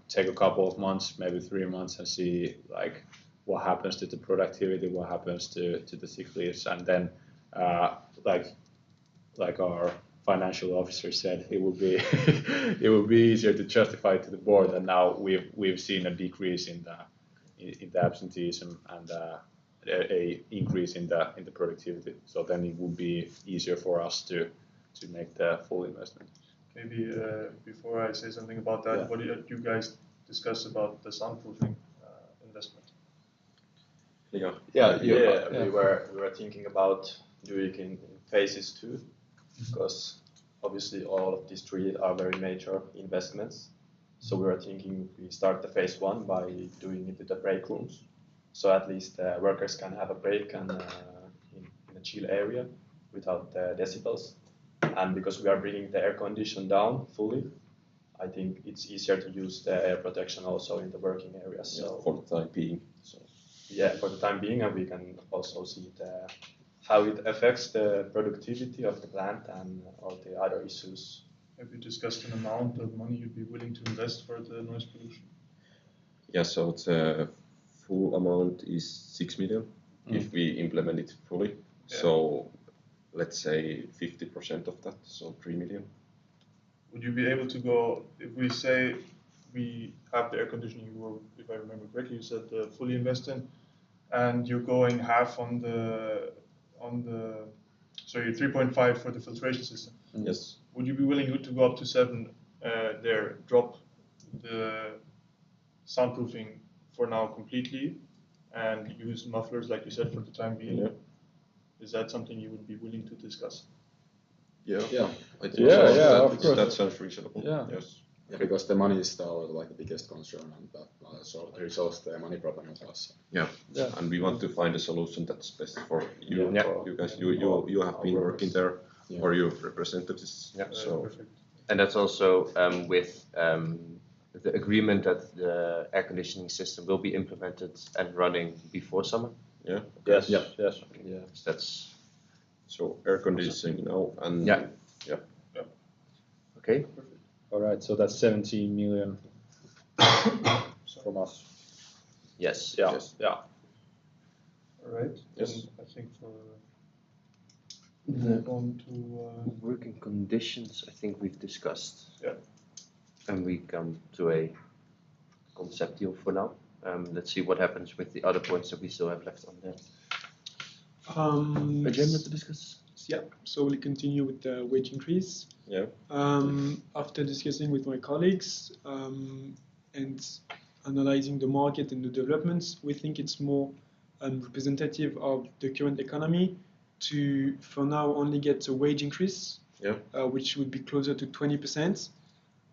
S8: take a couple of months, maybe 3 months, and see like what happens to the productivity, what happens to the sick leaves, and then like our financial officer said, it would be it would be easier to justify to the board that now we've seen a decrease in the absenteeism and a increase in the productivity. So then it would be easier for us to make the full investment.
S7: Maybe before I say something about that, what did you guys discuss about the soundproofing investment?
S10: We were thinking about doing in phases too, because obviously all of these three are very major investments. So we were thinking we start the phase 1 by doing it with the break rooms, so at least workers can have a break and in a chill area without the decibels. And because we are bringing the air condition down fully, I think it's easier to use the air protection also in the working areas. So
S9: for the time being. So.
S10: Yeah, for the time being, and we can also see how it affects the productivity of the plant and all the other issues.
S7: Have you discussed an amount of money you'd be willing to invest for the noise pollution?
S9: Yeah, so the full amount is 6 million if we implement it fully. Yeah. So let's say 50% of that, so 3 million.
S7: Would you be able to go, if we say we have the air conditioning, if I remember correctly, you said fully invest in, and you're going half on the so you're 3.5 for the filtration system.
S9: Yes.
S7: Would you be willing to go up to 7 there, drop the soundproofing for now completely, and use mufflers like you said for the time being? Yeah. Is that something you would be willing to discuss?
S9: Yeah.
S4: I think
S9: of course. That sounds reasonable.
S4: Yeah. Yes. Yeah, because the money is still like the biggest concern, and that so resolves the money problem with us.
S9: Yeah. And we want to find a solution that's best for you. You guys, you have been working there, or you represented this.
S5: Yeah.
S9: So.
S5: And that's also with the agreement that the air conditioning system will be implemented and running before summer.
S9: Yeah.
S8: Yes.
S5: Yeah. That's
S9: so air conditioning now and
S5: Okay.
S7: Perfect.
S8: All right. So that's 17 million from us.
S5: Yes.
S8: Yeah.
S9: Yes.
S8: Yeah.
S7: All right.
S9: Yes.
S7: And I think for
S5: the
S7: on to
S5: working conditions, I think we've discussed.
S7: Yeah.
S5: And we come to a concept deal for now. Let's see what happens with the other points that we still have left on there. Agenda to discuss.
S1: Yeah, so we'll continue with the wage increase.
S9: Yeah.
S1: After discussing with my colleagues and analyzing the market and the developments, we think it's more representative of the current economy to, for now, only get a wage increase, which would be closer to 20%,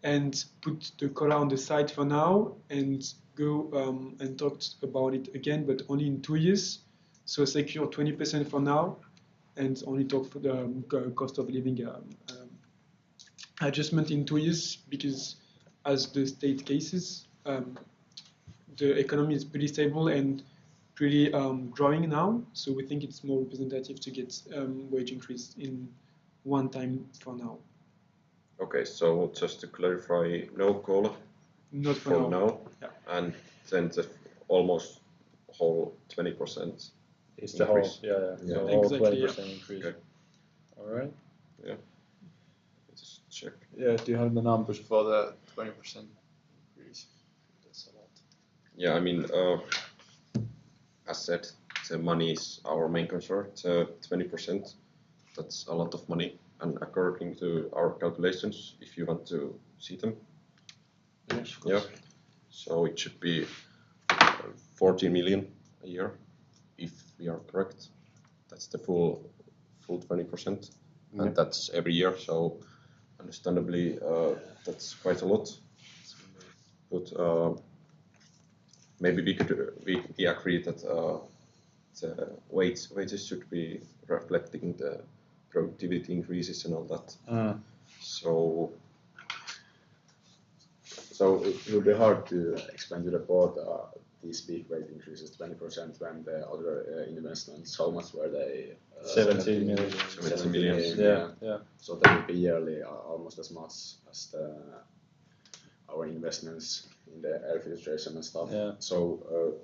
S1: and put the collar on the side for now and go and talk about it again, but only in 2 years. So secure 20% for now, and only talk for the cost of living adjustment in 2 years, because as the state cases, the economy is pretty stable, and pretty growing now. So we think it's more representative to get wage increase in one time for now.
S9: Okay, so just to clarify, no cola
S1: Not for now. Yeah.
S9: and then the almost whole 20%.
S8: It's the whole,
S9: increase.
S8: yeah.
S9: Yeah.
S8: The whole
S1: Exactly,
S8: 20% increase.
S9: Okay.
S8: All right.
S9: Just check.
S12: Yeah, do you have the numbers for the 20% increase? That's a lot.
S9: Yeah, I mean, as said, the money is our main concern. The 20%, that's a lot of money. And according to our calculations, if you want to see them,
S5: Yes, of course.
S9: yeah, so it should be 40 million a year, if we are correct. That's the full 20%, and that's every year. So understandably, that's quite a lot. But maybe we agree that the wages should be reflecting the productivity increases and all that.
S4: So it will be hard to explain to the board these big rate increases, 20%, when the other investments, how much were they?
S8: 70 million.
S9: 70 million.
S8: Yeah.
S4: So that would be yearly almost as much as our investments in the air filtration and stuff.
S8: Yeah.
S4: So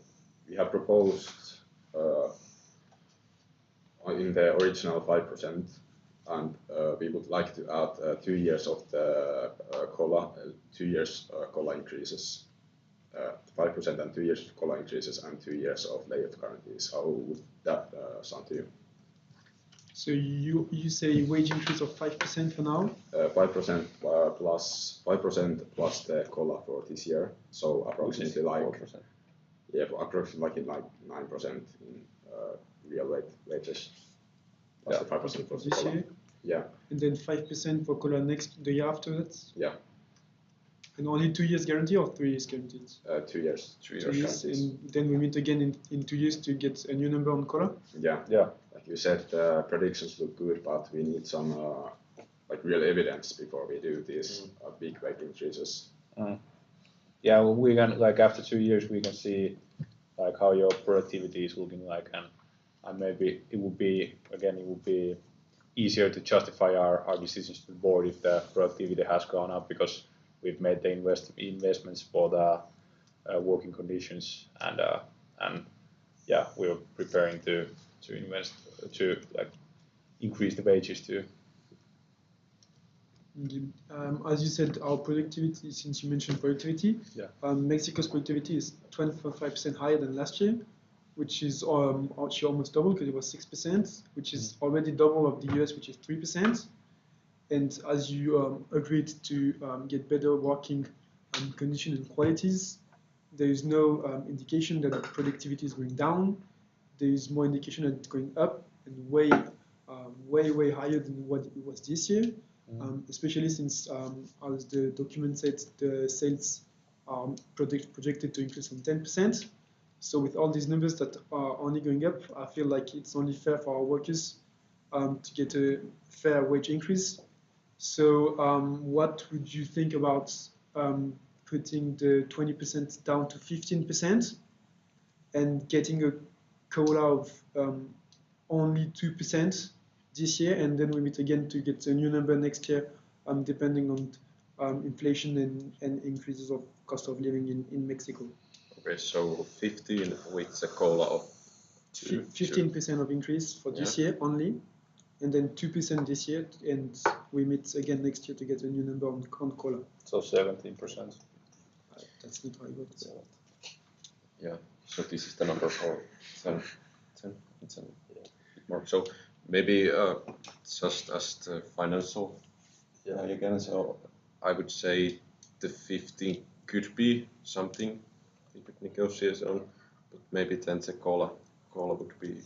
S4: we have proposed in the original 5%, and we would like to add 2 years of the cola, 2 years cola increases, 5% and 2 years cola increases, and 2 years of layoff guarantees. How would that sound to you?
S1: So you say wage increase of 5% for now?
S4: 5% plus 5% plus the cola for this year. So approximately like
S8: 4%.
S4: Yeah, approximately like 9% in real wages. Plus the 5% for the
S1: this
S4: cola.
S1: year?
S4: Yeah.
S1: And then 5% for cola the year after that?
S4: Yeah.
S1: And only 2 years guarantee or 3 years guaranteed?
S4: 2 years.
S9: 3
S1: 2
S9: years.
S1: years, and then we meet again in 2 years to get a new number on cola?
S4: Yeah.
S8: Yeah.
S4: Like you said, the predictions look good, but we need some like real evidence before we do these big wage increases.
S8: Yeah, well, we can, like, after 2 years we can see like how your productivity is looking like, and maybe it would be easier to justify our decisions to the board if the productivity has gone up because we've made the investments for the working conditions, and yeah, we're preparing to invest to like increase the wages too.
S1: As you said, our productivity, since you mentioned productivity,
S8: Yeah.
S1: Mexico's productivity is 25% higher than last year, which is actually almost double because it was 6%, which is already double of the US, which is 3%. And as you agreed to get better working conditions and qualities, there is no indication that the productivity is going down. There is more indication that it's going up and way higher than what it was this year. Especially since, as the document said, the sales are projected to increase from 10%. So with all these numbers that are only going up, I feel like it's only fair for our workers to get a fair wage increase. So what would you think about putting the 20% down to 15% and getting a COLA of only 2% this year, and then we meet again to get a new number next year, depending on inflation and increases of cost of living in Mexico.
S9: Okay, so 15 with the COLA of
S1: 15% of increase for this year only, and then 2% this year, and we meet again next year to get a new number on COLA.
S8: So 17%.
S1: That's not how it works.
S9: Yeah, so this is the number for 10 it's a bit more. So maybe just as the financial again, so I would say the 15 could be something we could negotiate on, but maybe then the COLA would be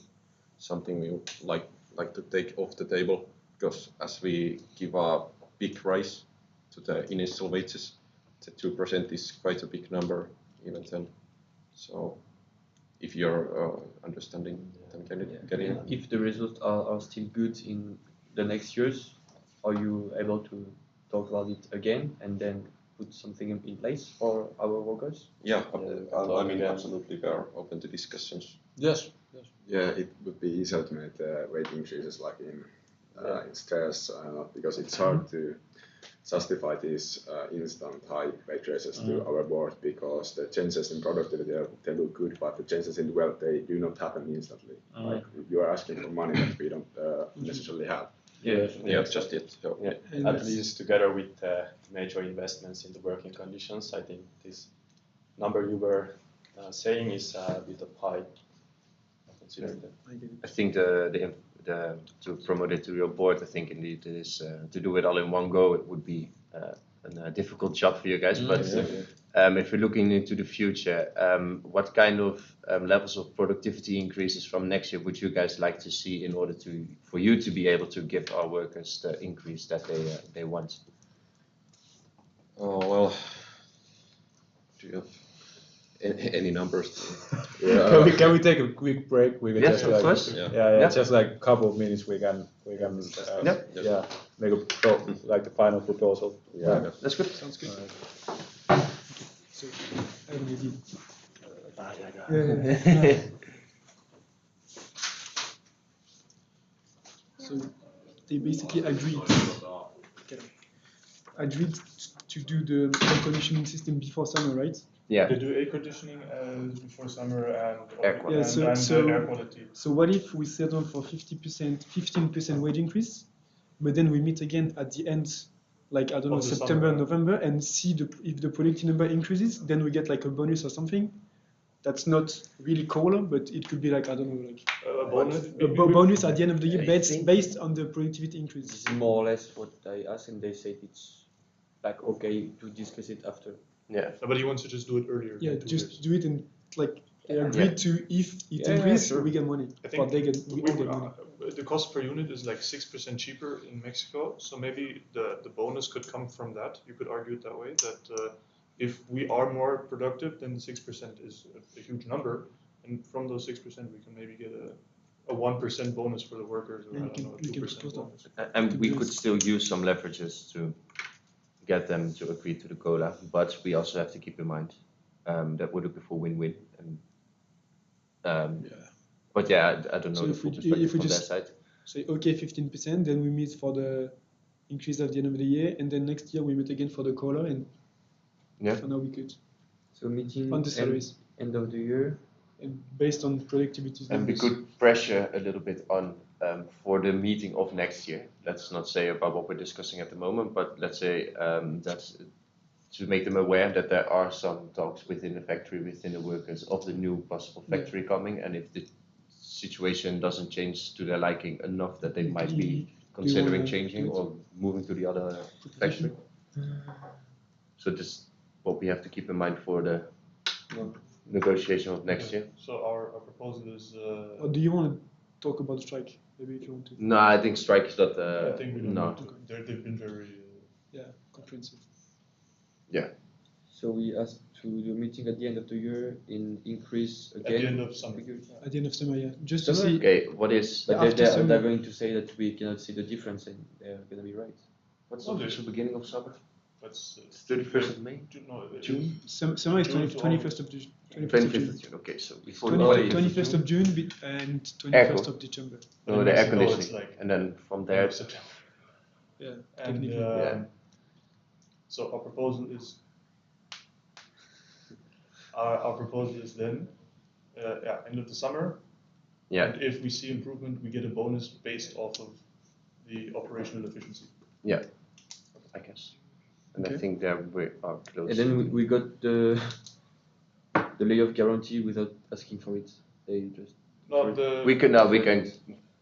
S9: something we would like to take off the table, because as we give a big rise to the initial wages, the 2% is quite a big number even then. So if you're understanding, then getting
S5: if the results are still good in the next years, are you able to talk about it again and then
S6: put something in place for our workers?
S9: Yeah, I mean, absolutely, we are open to discussions.
S12: Yes.
S4: Yeah, it would be easier to make the rate increases like in stress because it's hard to justify these instant high rate raises to our board because the changes in productivity they look good, but the changes in wealth they do not happen instantly. Like you are asking for money that we don't necessarily have.
S9: Yeah, just it. So,
S1: And
S10: At least together with major investments in the working conditions, I think this number you were saying is a bit of high. Considering that.
S5: I think the to promote it to your board, I think indeed it is to do it all in one go. It would be a difficult job for you guys. But if we're looking into the future, what kind of levels of productivity increases from next year would you guys like to see in order for you to be able to give our workers the increase that they want?
S9: oh well, do you have any numbers?
S8: Can we take a quick break? We can
S5: Yes,
S8: just
S5: of course.
S8: Yeah, just like a couple of minutes. We can make like the final proposal.
S5: Yeah, that's good.
S1: Sounds good.
S8: Alright.
S1: So, I have an idea. So they basically agreed to do the air conditioning system before summer, right?
S5: Yeah.
S7: They do air conditioning before summer and
S5: Air quality.
S7: air quality.
S1: So what if we settle for 15% wage increase, but then we meet again at the end, like I don't know,
S7: Of the
S1: September,
S7: summer.
S1: November, and see if the productivity number increases, then we get like a bonus or something. That's not really COLA, but it could be like I don't know, like
S7: A bonus.
S1: a bonus at the end of the year
S6: I
S1: based,
S6: think-
S1: based on the productivity increase.
S6: This is more or less what I asked, and they said it's like okay to discuss it after.
S5: Yeah.
S7: But he wants to just do it earlier.
S1: Yeah,
S7: than 2
S1: just
S7: years.
S1: do it and like they agreed to if it increases,
S6: sure.
S1: we get money.
S7: I
S1: Or
S7: think
S1: they get we all get money.
S7: the cost per unit is like 6% cheaper in Mexico, so maybe the bonus could come from that. You could argue it that way, that if we are more productive, then 6% is a huge number, and from those 6% we can maybe get a 1% bonus for the workers, or
S1: Yeah,
S7: I
S1: we
S7: don't know,
S1: can
S7: 2%
S1: propose that.
S7: bonus.
S5: And we could still use some leverages to get them to agree to the COLA, but we also have to keep in mind that we're looking for win-win. And but yeah, I don't know
S1: So
S5: the
S1: if
S5: full
S1: we-
S5: perspective
S1: if we
S5: from their
S1: just-
S5: side.
S1: Say okay 15%, then we meet for the increase at the end of the year, and then next year we meet again for the COLA, and
S5: Yeah.
S1: for now we could
S6: So meeting
S1: on the salaries
S6: end of the year.
S1: and based on productivity.
S5: And we
S1: numbers.
S5: could pressure a little bit on for the meeting of next year. Let's not say about what we're discussing at the moment, but let's say that's to make them aware that there are some talks within the factory, within the workers of the new possible factory coming, and if the situation doesn't change to their liking enough that they might be considering
S1: wanna
S5: changing
S1: do it?
S5: or moving to the other factory. So this is what we have to keep in mind for the negotiation of next year.
S7: So our proposal is.
S1: Or do you want to talk about the strike? Maybe if you want to.
S5: No, I think strike is not.
S7: I think we don't
S5: no.
S7: need to. They've been very.
S1: Yeah, comprehensive.
S5: Yeah.
S6: So we asked to do a meeting at the end of the year in increase again.
S7: At the end of summer.
S1: At the end of summer, yeah, just to
S6: Summer?
S1: see.
S5: Okay, what is
S6: But
S1: After
S6: they're
S1: summer.
S6: going to say that we cannot see the difference, and they're gonna be right.
S5: what's
S7: Oh,
S5: the
S7: there's-
S5: official beginning of summer?
S7: That's.
S5: It's 31st of May.
S1: June. Summer is
S7: June to
S1: 21st of June.
S5: 25th of June. Okay, so before
S1: 21st of June and 21st of December.
S5: No, the air
S7: No, it's
S5: conditioning,
S7: like
S5: and then from there.
S7: September.
S1: Yeah,
S7: And
S1: technically.
S5: Yeah.
S7: so our proposal is. Our proposal is then, end of the summer.
S5: Yeah.
S7: And if we see improvement, we get a bonus based off of the operational efficiency.
S5: Yeah, I guess. And I
S1: Okay.
S5: think there we are close.
S6: And then we got the layoff guarantee without asking for it. They just
S7: No, the.
S5: we can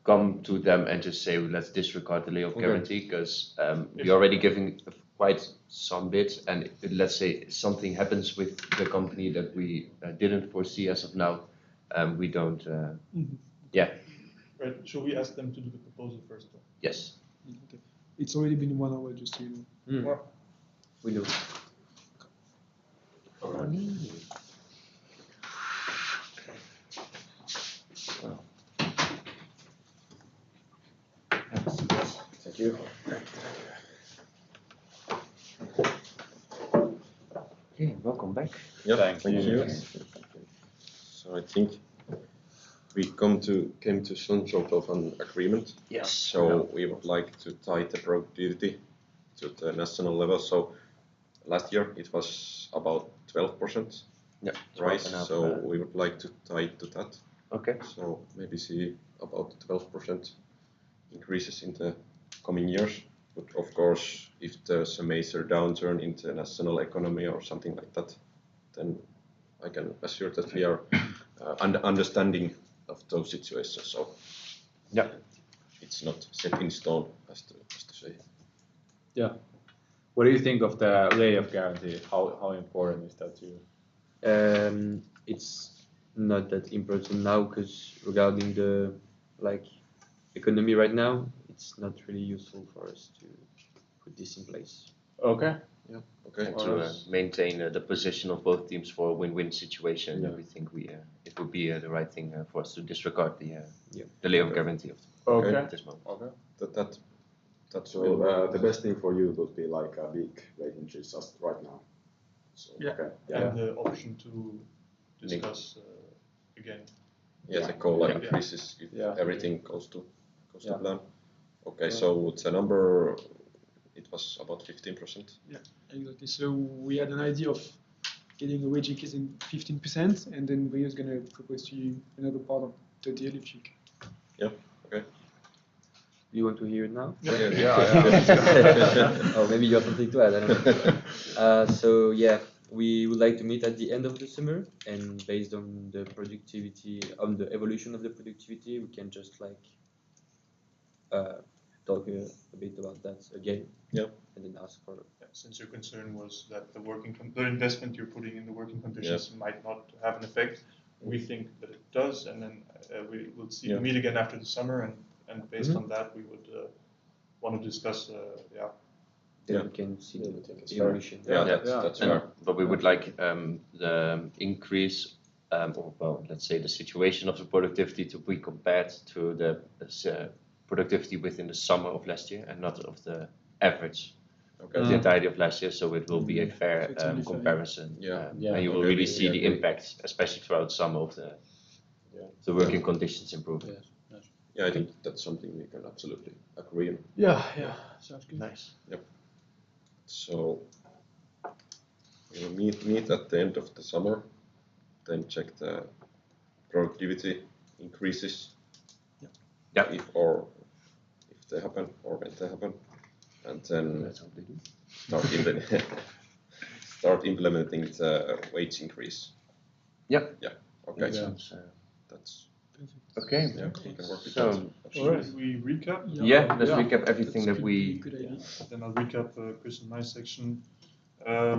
S5: come to them and just say let's disregard the layoff
S6: Okay.
S5: guarantee because we're already giving quite some bits, and let's say something happens with the company that we didn't foresee as of now, we don't. Yeah.
S7: Right, should we ask them to do the proposal first? Though?
S5: Yes.
S1: Okay. It's already been 1 hour, just so you know.
S6: we know.
S5: Thank you. Okay, welcome back.
S9: Yeah,
S8: Thank
S9: thank
S8: you.
S9: you. So I think we came to some sort of an agreement.
S5: Yes.
S9: So we would like to tie the productivity to the national level. So last year it was about 12%
S5: Yeah.
S9: rise.
S5: 12.5,
S9: So we would like to tie it to that.
S5: Okay.
S9: So maybe see about 12% increases in the coming years. But of course, if there's a major downturn in the national economy or something like that, then I can assure that we are understanding of those situations. So
S5: Yeah.
S9: it's not set in stone, as to say.
S8: Yeah. What do you think of the layoff guarantee? How important is that to you?
S6: It's not that important now because regarding the economy right now, it's not really useful for us to put this in place.
S8: Okay.
S9: Yeah. Okay.
S5: And to maintain the position of both teams for a win-win situation, we think it would be the right thing for us to disregard the layoff guarantee at this moment.
S8: Okay.
S9: That's
S4: So the best thing for you would be like a big rate increase just right now. So,
S1: Yeah.
S4: okay.
S7: And the option to discuss again.
S9: Yeah, the COLA
S7: Yeah.
S9: increases if everything goes to plan. Okay,
S8: Yeah.
S9: so the number, it was about 15%.
S1: Yeah, exactly. So we had an idea of getting a wage increase in 15%, and then we're going to propose to you another part of the deal if you can.
S9: Yeah, okay.
S6: You want to hear it now?
S8: Yeah.
S6: Oh, maybe you have something to add. I don't know. So yeah, we would like to meet at the end of the summer, and based on the productivity, on the evolution of the productivity, we can just talk a bit about that again.
S9: Yeah.
S6: And then ask for.
S7: Yeah, since your concern was that the investment you're putting in the working conditions might not have an effect, we think that it does, and then we will meet again after the summer, and based on that, we would want to discuss.
S6: Then we can see the evolution.
S9: That's fair.
S5: But we would like the increase, or well, let's say the situation of the productivity to be compared to the productivity within the summer of last year and not of the average of the entirety of last year. So it will be a fair comparison. And you will really see the impact, especially throughout summer of the working conditions improving.
S9: Yeah, I think that's something we can absolutely agree on.
S1: Yeah, sounds good.
S5: Nice.
S9: Yep. So we'll meet at the end of the summer, then check the productivity increases.
S5: Yeah.
S9: If they happen or when they happen, and then start implementing the wage increase.
S5: Yeah.
S9: Yeah. Okay.
S5: That's okay.
S9: Yeah, we can work with
S5: so,
S9: that.
S7: Should we recap?
S5: Let's recap everything that we.
S7: Then I'll recap Chris and my section.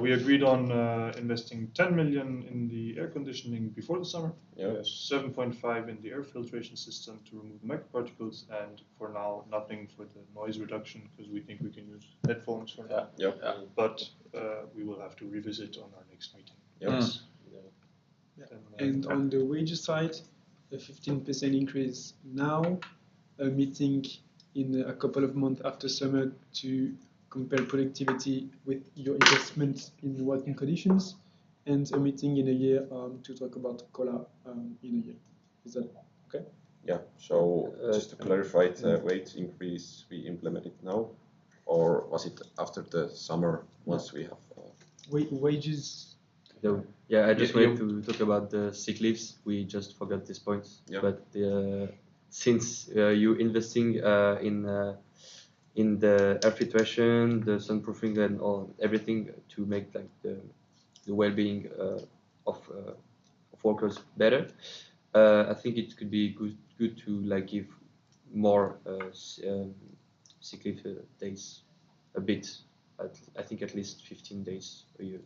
S7: We agreed on investing 10 million in the air conditioning before the summer.
S9: Yeah.
S7: 7.5 in the air filtration system to remove microparticles, and for now nothing for the noise reduction because we think we can use headphones for now.
S9: Yeah.
S7: But we will have to revisit on our next meeting.
S9: Yes.
S1: And on the wages side, a 15% increase now, a meeting in a couple of months after summer to compare productivity with your investment in working conditions, and a meeting in a year to talk about COLA in a year. Is that okay?
S9: Yeah, so just to clarify, the wage increase we implemented now, or was it after the summer once we have...
S1: wages?
S6: No. Yeah, I just wanted to talk about the sick leaves. We just forgot this point.
S9: Yeah.
S6: But since you're investing in the air filtration, the sunproofing, and everything to make like the well-being of workers better, I think it could be good to like give more sick leave days, a bit. I think at least 15 days a year.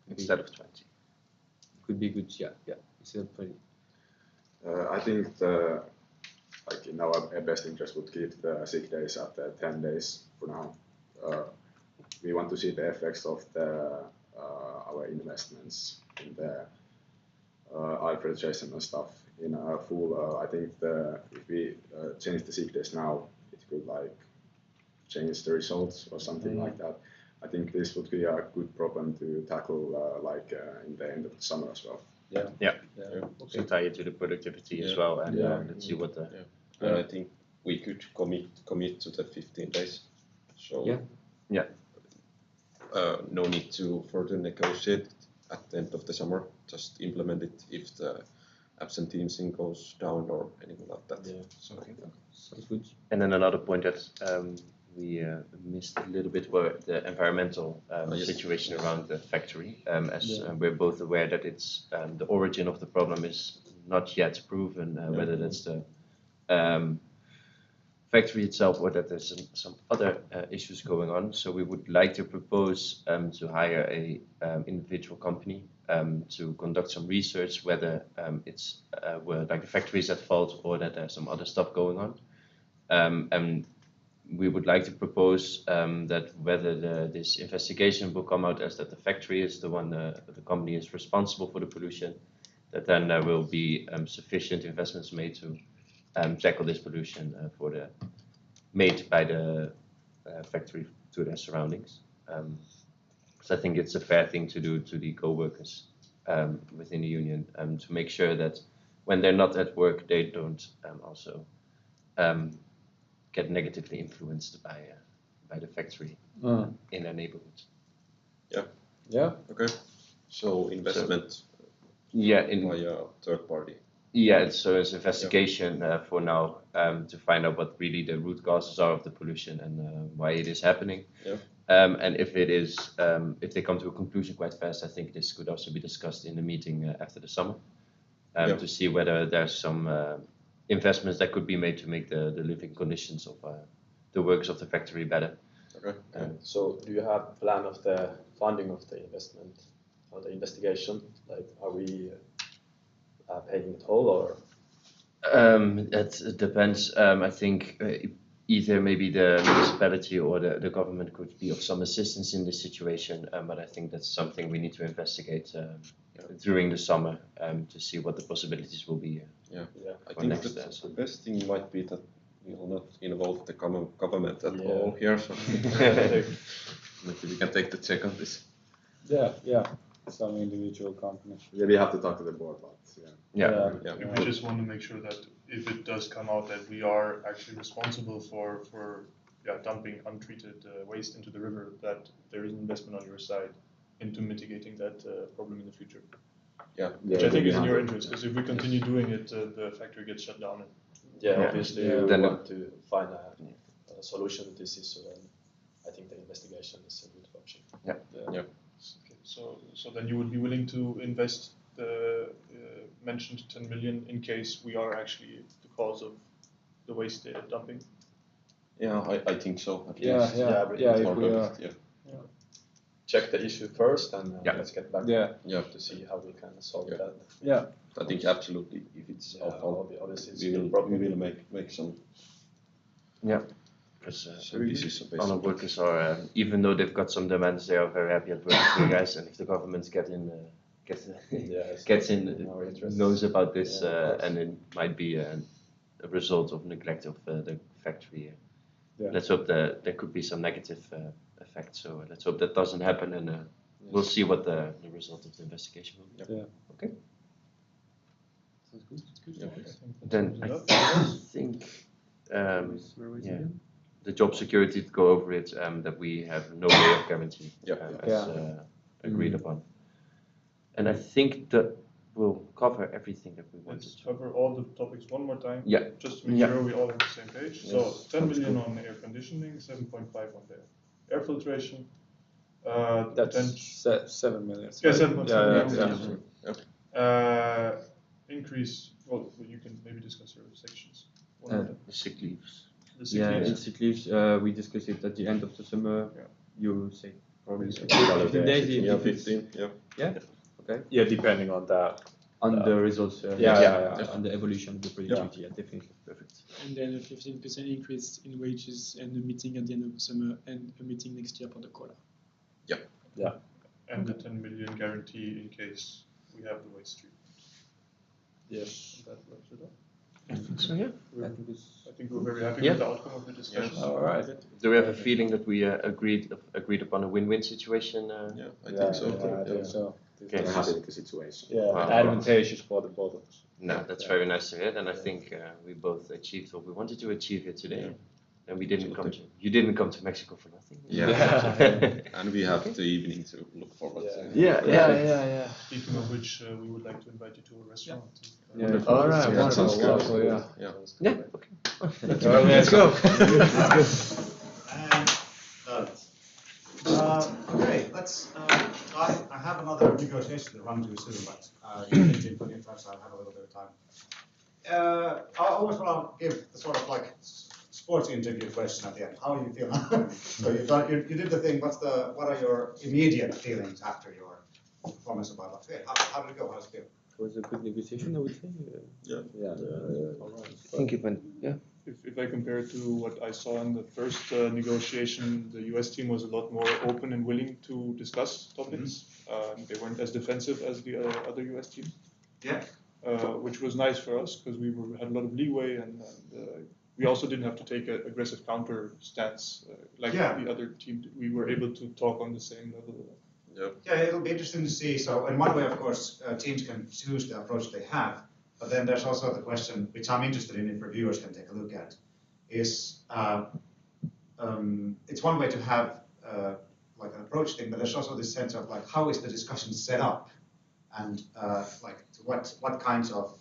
S5: Instead of 20.
S6: Could be good, yeah, instead of 20.
S4: I think like in our best interest would keep the sick days at 10 days for now. We want to see the effects of our investments in the air filtration and stuff in a full. I think if we change the sick days now, it could like change the results or something like that. I think this would be a good problem to tackle in the end of the summer as well.
S5: So tie it to the productivity as well, and let's see what the.
S9: And I think we could commit to the 15 days. So no need to further negotiate at the end of the summer. Just implement it if the absenteeism goes down or anything like that.
S5: Sounds good. And then another point that we missed a little bit were the environmental situation around the factory. As we're both aware that it's the origin of the problem is not yet proven, whether that's the factory itself or that there's some other issues going on. So we would like to propose to hire a individual company to conduct some research whether it's where like the factory is at fault or that there's some other stuff going on. And we would like to propose that whether this investigation will come out as that the factory is the one, the company is responsible for the pollution, that then there will be sufficient investments made to tackle this pollution made by the factory to their surroundings. So I think it's a fair thing to do to the co-workers within the union to make sure that when they're not at work, they don't also get negatively influenced by the factory in their neighborhood.
S9: Okay. So investment by a third party.
S5: So it's investigation for now to find out what really the root causes are of the pollution and why it is happening. And if it is, if they come to a conclusion quite fast, I think this could also be discussed in the meeting after the summer to see whether there's some investments that could be made to make the living conditions of the workers of the factory better.
S10: So do you have a plan of the funding of the investment or the investigation? Like, are we paying it whole or?
S5: It depends. I think either maybe the municipality or the government could be of some assistance in this situation, but I think that's something we need to investigate during the summer to see what the possibilities will be.
S9: I think that the best thing might be that we will not involve the government at all here. So maybe we can take the check on this.
S8: Some individual companies.
S4: We have to talk to the board, but
S7: We just want to make sure that if it does come out that we are actually responsible for dumping untreated waste into the river, that there is an investment on your side into mitigating that problem in the future. Which I think is in your interest, because if we continue doing it, the factory gets shut down.
S10: Obviously we want to find a solution to this issue, and I think the investigation is a good option.
S7: Okay. So then you would be willing to invest the mentioned 10 million in case we are actually the cause of the waste dumping?
S9: I think so. At
S10: least. Check the issue first, and let's get back to see how we can solve that.
S9: I think absolutely. If it's our fault, we will make some.
S5: Because our workers are, even though they've got some demands, they are very happy at working for you guys. And if the government knows about this, and it might be a result of neglect of the factory. Let's hope that there could be some negative effects. So let's hope that doesn't happen, and we'll see what the result of the investigation will be. Okay. Sounds good. Then I think. The job security, to go over it, that we have no way of guarantee as agreed upon. And I think that will cover everything that we wanted.
S7: Let's cover all the topics one more time. Just to make sure we all have the same page. So 10 million on air conditioning, 7.5 on the air filtration.
S8: That's 7 million.
S7: 7.7 million. Increase, well, you can maybe discuss your sections.
S5: The sick leaves.
S8: Sick leaves, we discussed it at the end of the summer. You say probably 15 days.
S9: 15.
S8: Okay. Depending on the results. On the evolution of the productivity. Definitely. Perfect.
S1: And then a 15% increase in wages, and a meeting at the end of the summer, and a meeting next year for the quota.
S7: And the 10 million guarantee in case we have the waste treatment.
S8: Yes.
S7: That works it out.
S5: I think so, yeah.
S7: I think we're very happy
S5: Yeah.
S7: with the outcome of the discussion.
S5: All right. Do we have a feeling that we agreed upon a win-win situation?
S9: Yeah, I think so.
S8: I think so.
S5: Okay.
S4: I'm happy with the situation.
S8: Yeah,
S5: Wow.
S8: advantageous for the both of us.
S5: No, that's very nice to hear. And I think we both achieved what we wanted to achieve here today. And we didn't come to. You didn't come to Mexico for nothing.
S9: Yeah. And we have the evening to look forward to.
S5: Yeah.
S7: Speaking of which, we would like to invite you to a restaurant.
S8: Yeah.
S5: All right.
S9: Yeah, sounds good.
S8: Wonderful, yeah.
S5: Yeah. Okay.
S8: Well, let's go.
S11: Okay, let's. I have another negotiation to run to soon, but you need to put in touch. I'll have a little bit of time. I always want to give the sort of like sports interview question at the end. How are you feeling? So you did the thing. What are your immediate feelings after your performance about like, hey, how did it go? How does it feel?
S6: It was a good negotiation, I would say.
S5: I think it went. Yeah.
S7: If I compare it to what I saw in the first negotiation, the US team was a lot more open and willing to discuss topics. They weren't as defensive as the other US team.
S11: Yeah.
S7: Which was nice for us because we had a lot of leeway and we also didn't have to take an aggressive counter stance like the other team. We were able to talk on the same level.
S11: Yeah, it'll be interesting to see. So in one way, of course, teams can choose the approach they have. But then there's also the question, which I'm interested in if reviewers can take a look at, is it's one way to have like an approach thing, but there's also this sense of like, how is the discussion set up? And like what kinds of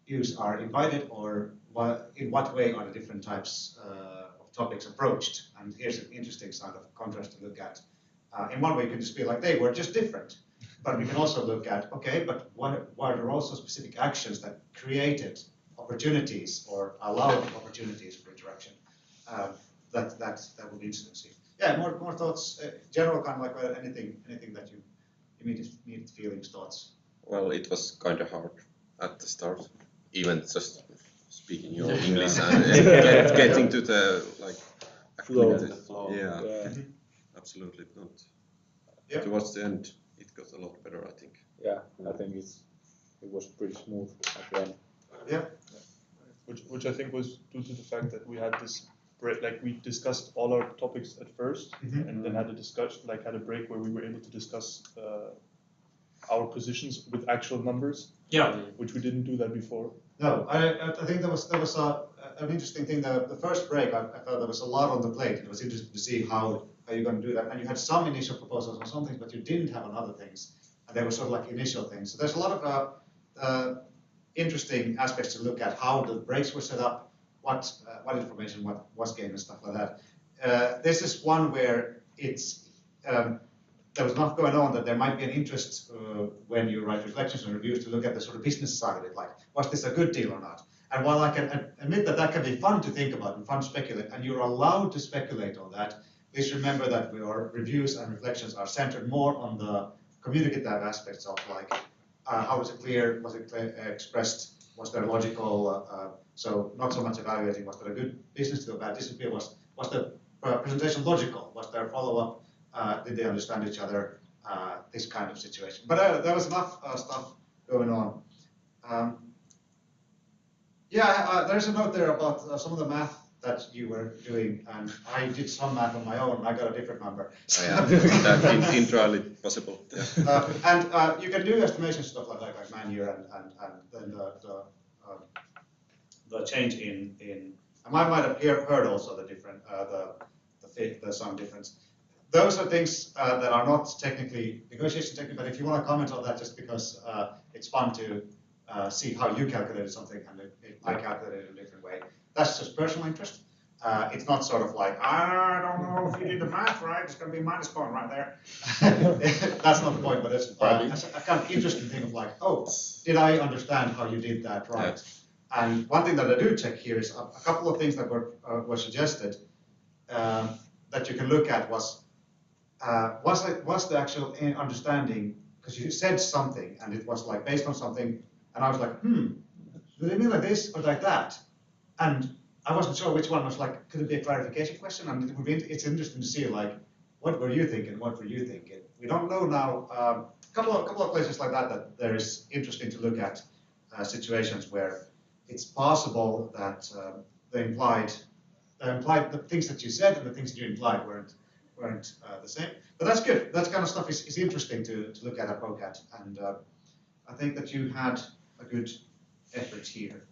S11: views are invited, or in what way are the different types of topics approached? And here's an interesting side of contrast to look at. In one way, you can just be like, they were just different. But we can also look at, okay, but were there also specific actions that created opportunities or allowed opportunities for interaction? That would be interesting to see. Yeah, more thoughts, general kind of like anything that you immediate feelings, thoughts.
S9: Well, it was kind of hard at the start, even just speaking your English and getting to the like
S6: flow.
S9: Yeah. Absolutely not. Towards the end, it got a lot better, I think.
S8: Yeah, I think it was pretty smooth at the end.
S11: Yeah.
S7: Which I think was due to the fact that we had this break, like we discussed all our topics at first, and then had a break where we were able to discuss our positions with actual numbers.
S11: Yeah.
S7: Which we didn't do that before.
S11: No, I think there was an interesting thing. The first break, I felt there was a lot on the plate. It was interesting to see how you're going to do that. And you had some initial proposals on some things, but you didn't have on other things. And they were sort of like initial things. So there's a lot of interesting aspects to look at, how the breaks were set up, what information, what was gained and stuff like that. This is one where it's there was enough going on that there might be an interest when you write reflections and reviews to look at the sort of business side of it, like, was this a good deal or not? And while I can admit that can be fun to think about and fun to speculate, and you're allowed to speculate on that, please remember that your reviews and reflections are centered more on the communicative aspects of like, how was it clear, was it expressed, was there logical, so not so much evaluating was there a good business deal, bad business deal, was the presentation logical, was there follow-up, did they understand each other, this kind of situation. But there was enough stuff going on. There's a note there about some of the math that you were doing, and I did some math on my own, and I got a different number.
S9: That's entirely possible. Yeah.
S11: And you can do estimation stuff like man year and then the change in. And I might have heard also the different the sum difference. Those are things that are not technically negotiation technical, but if you want to comment on that, just because it's fun to see how you calculated something and I calculated it in a different way. That's just personal interest. It's not sort of like, I don't know if you did the math right, it's going to be minus point right there. That's not the point, but it's a kind of interesting thing of like, oh, did I understand how you did that right? Yeah. And one thing that I do check here is a couple of things that were suggested that you can look at was the actual understanding, because you said something and it was like based on something, and I was like, do they mean like this or like that? And I wasn't sure which one was like, could it be a clarification question? And it's interesting to see like, what were you thinking? What were you thinking? We don't know now. A couple of places like that there is interesting to look at. situations where it's possible that the things that you said and the things that you implied weren't the same. But that's good. That kind of stuff is interesting to look at ProCat, and I think that you had a good effort here.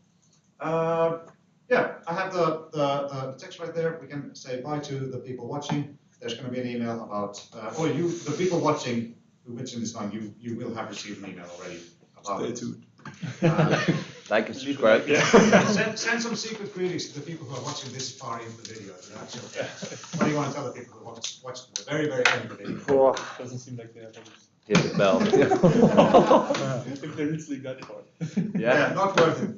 S11: Yeah, I have the text right there. We can say bye to the people watching. There's going to be an email about, the people watching who mentioned this one, you will have received an email already about
S12: Stay
S11: it.
S12: tuned.
S5: Like and subscribe.
S11: Yeah. Send some secret greetings to the people who are watching this far into the video. What do you want to tell the people who watched the very, very end of the video?
S1: Doesn't seem like they have any.
S5: Hit the bell.
S1: If they're listening that far.
S11: Yeah, not worth it.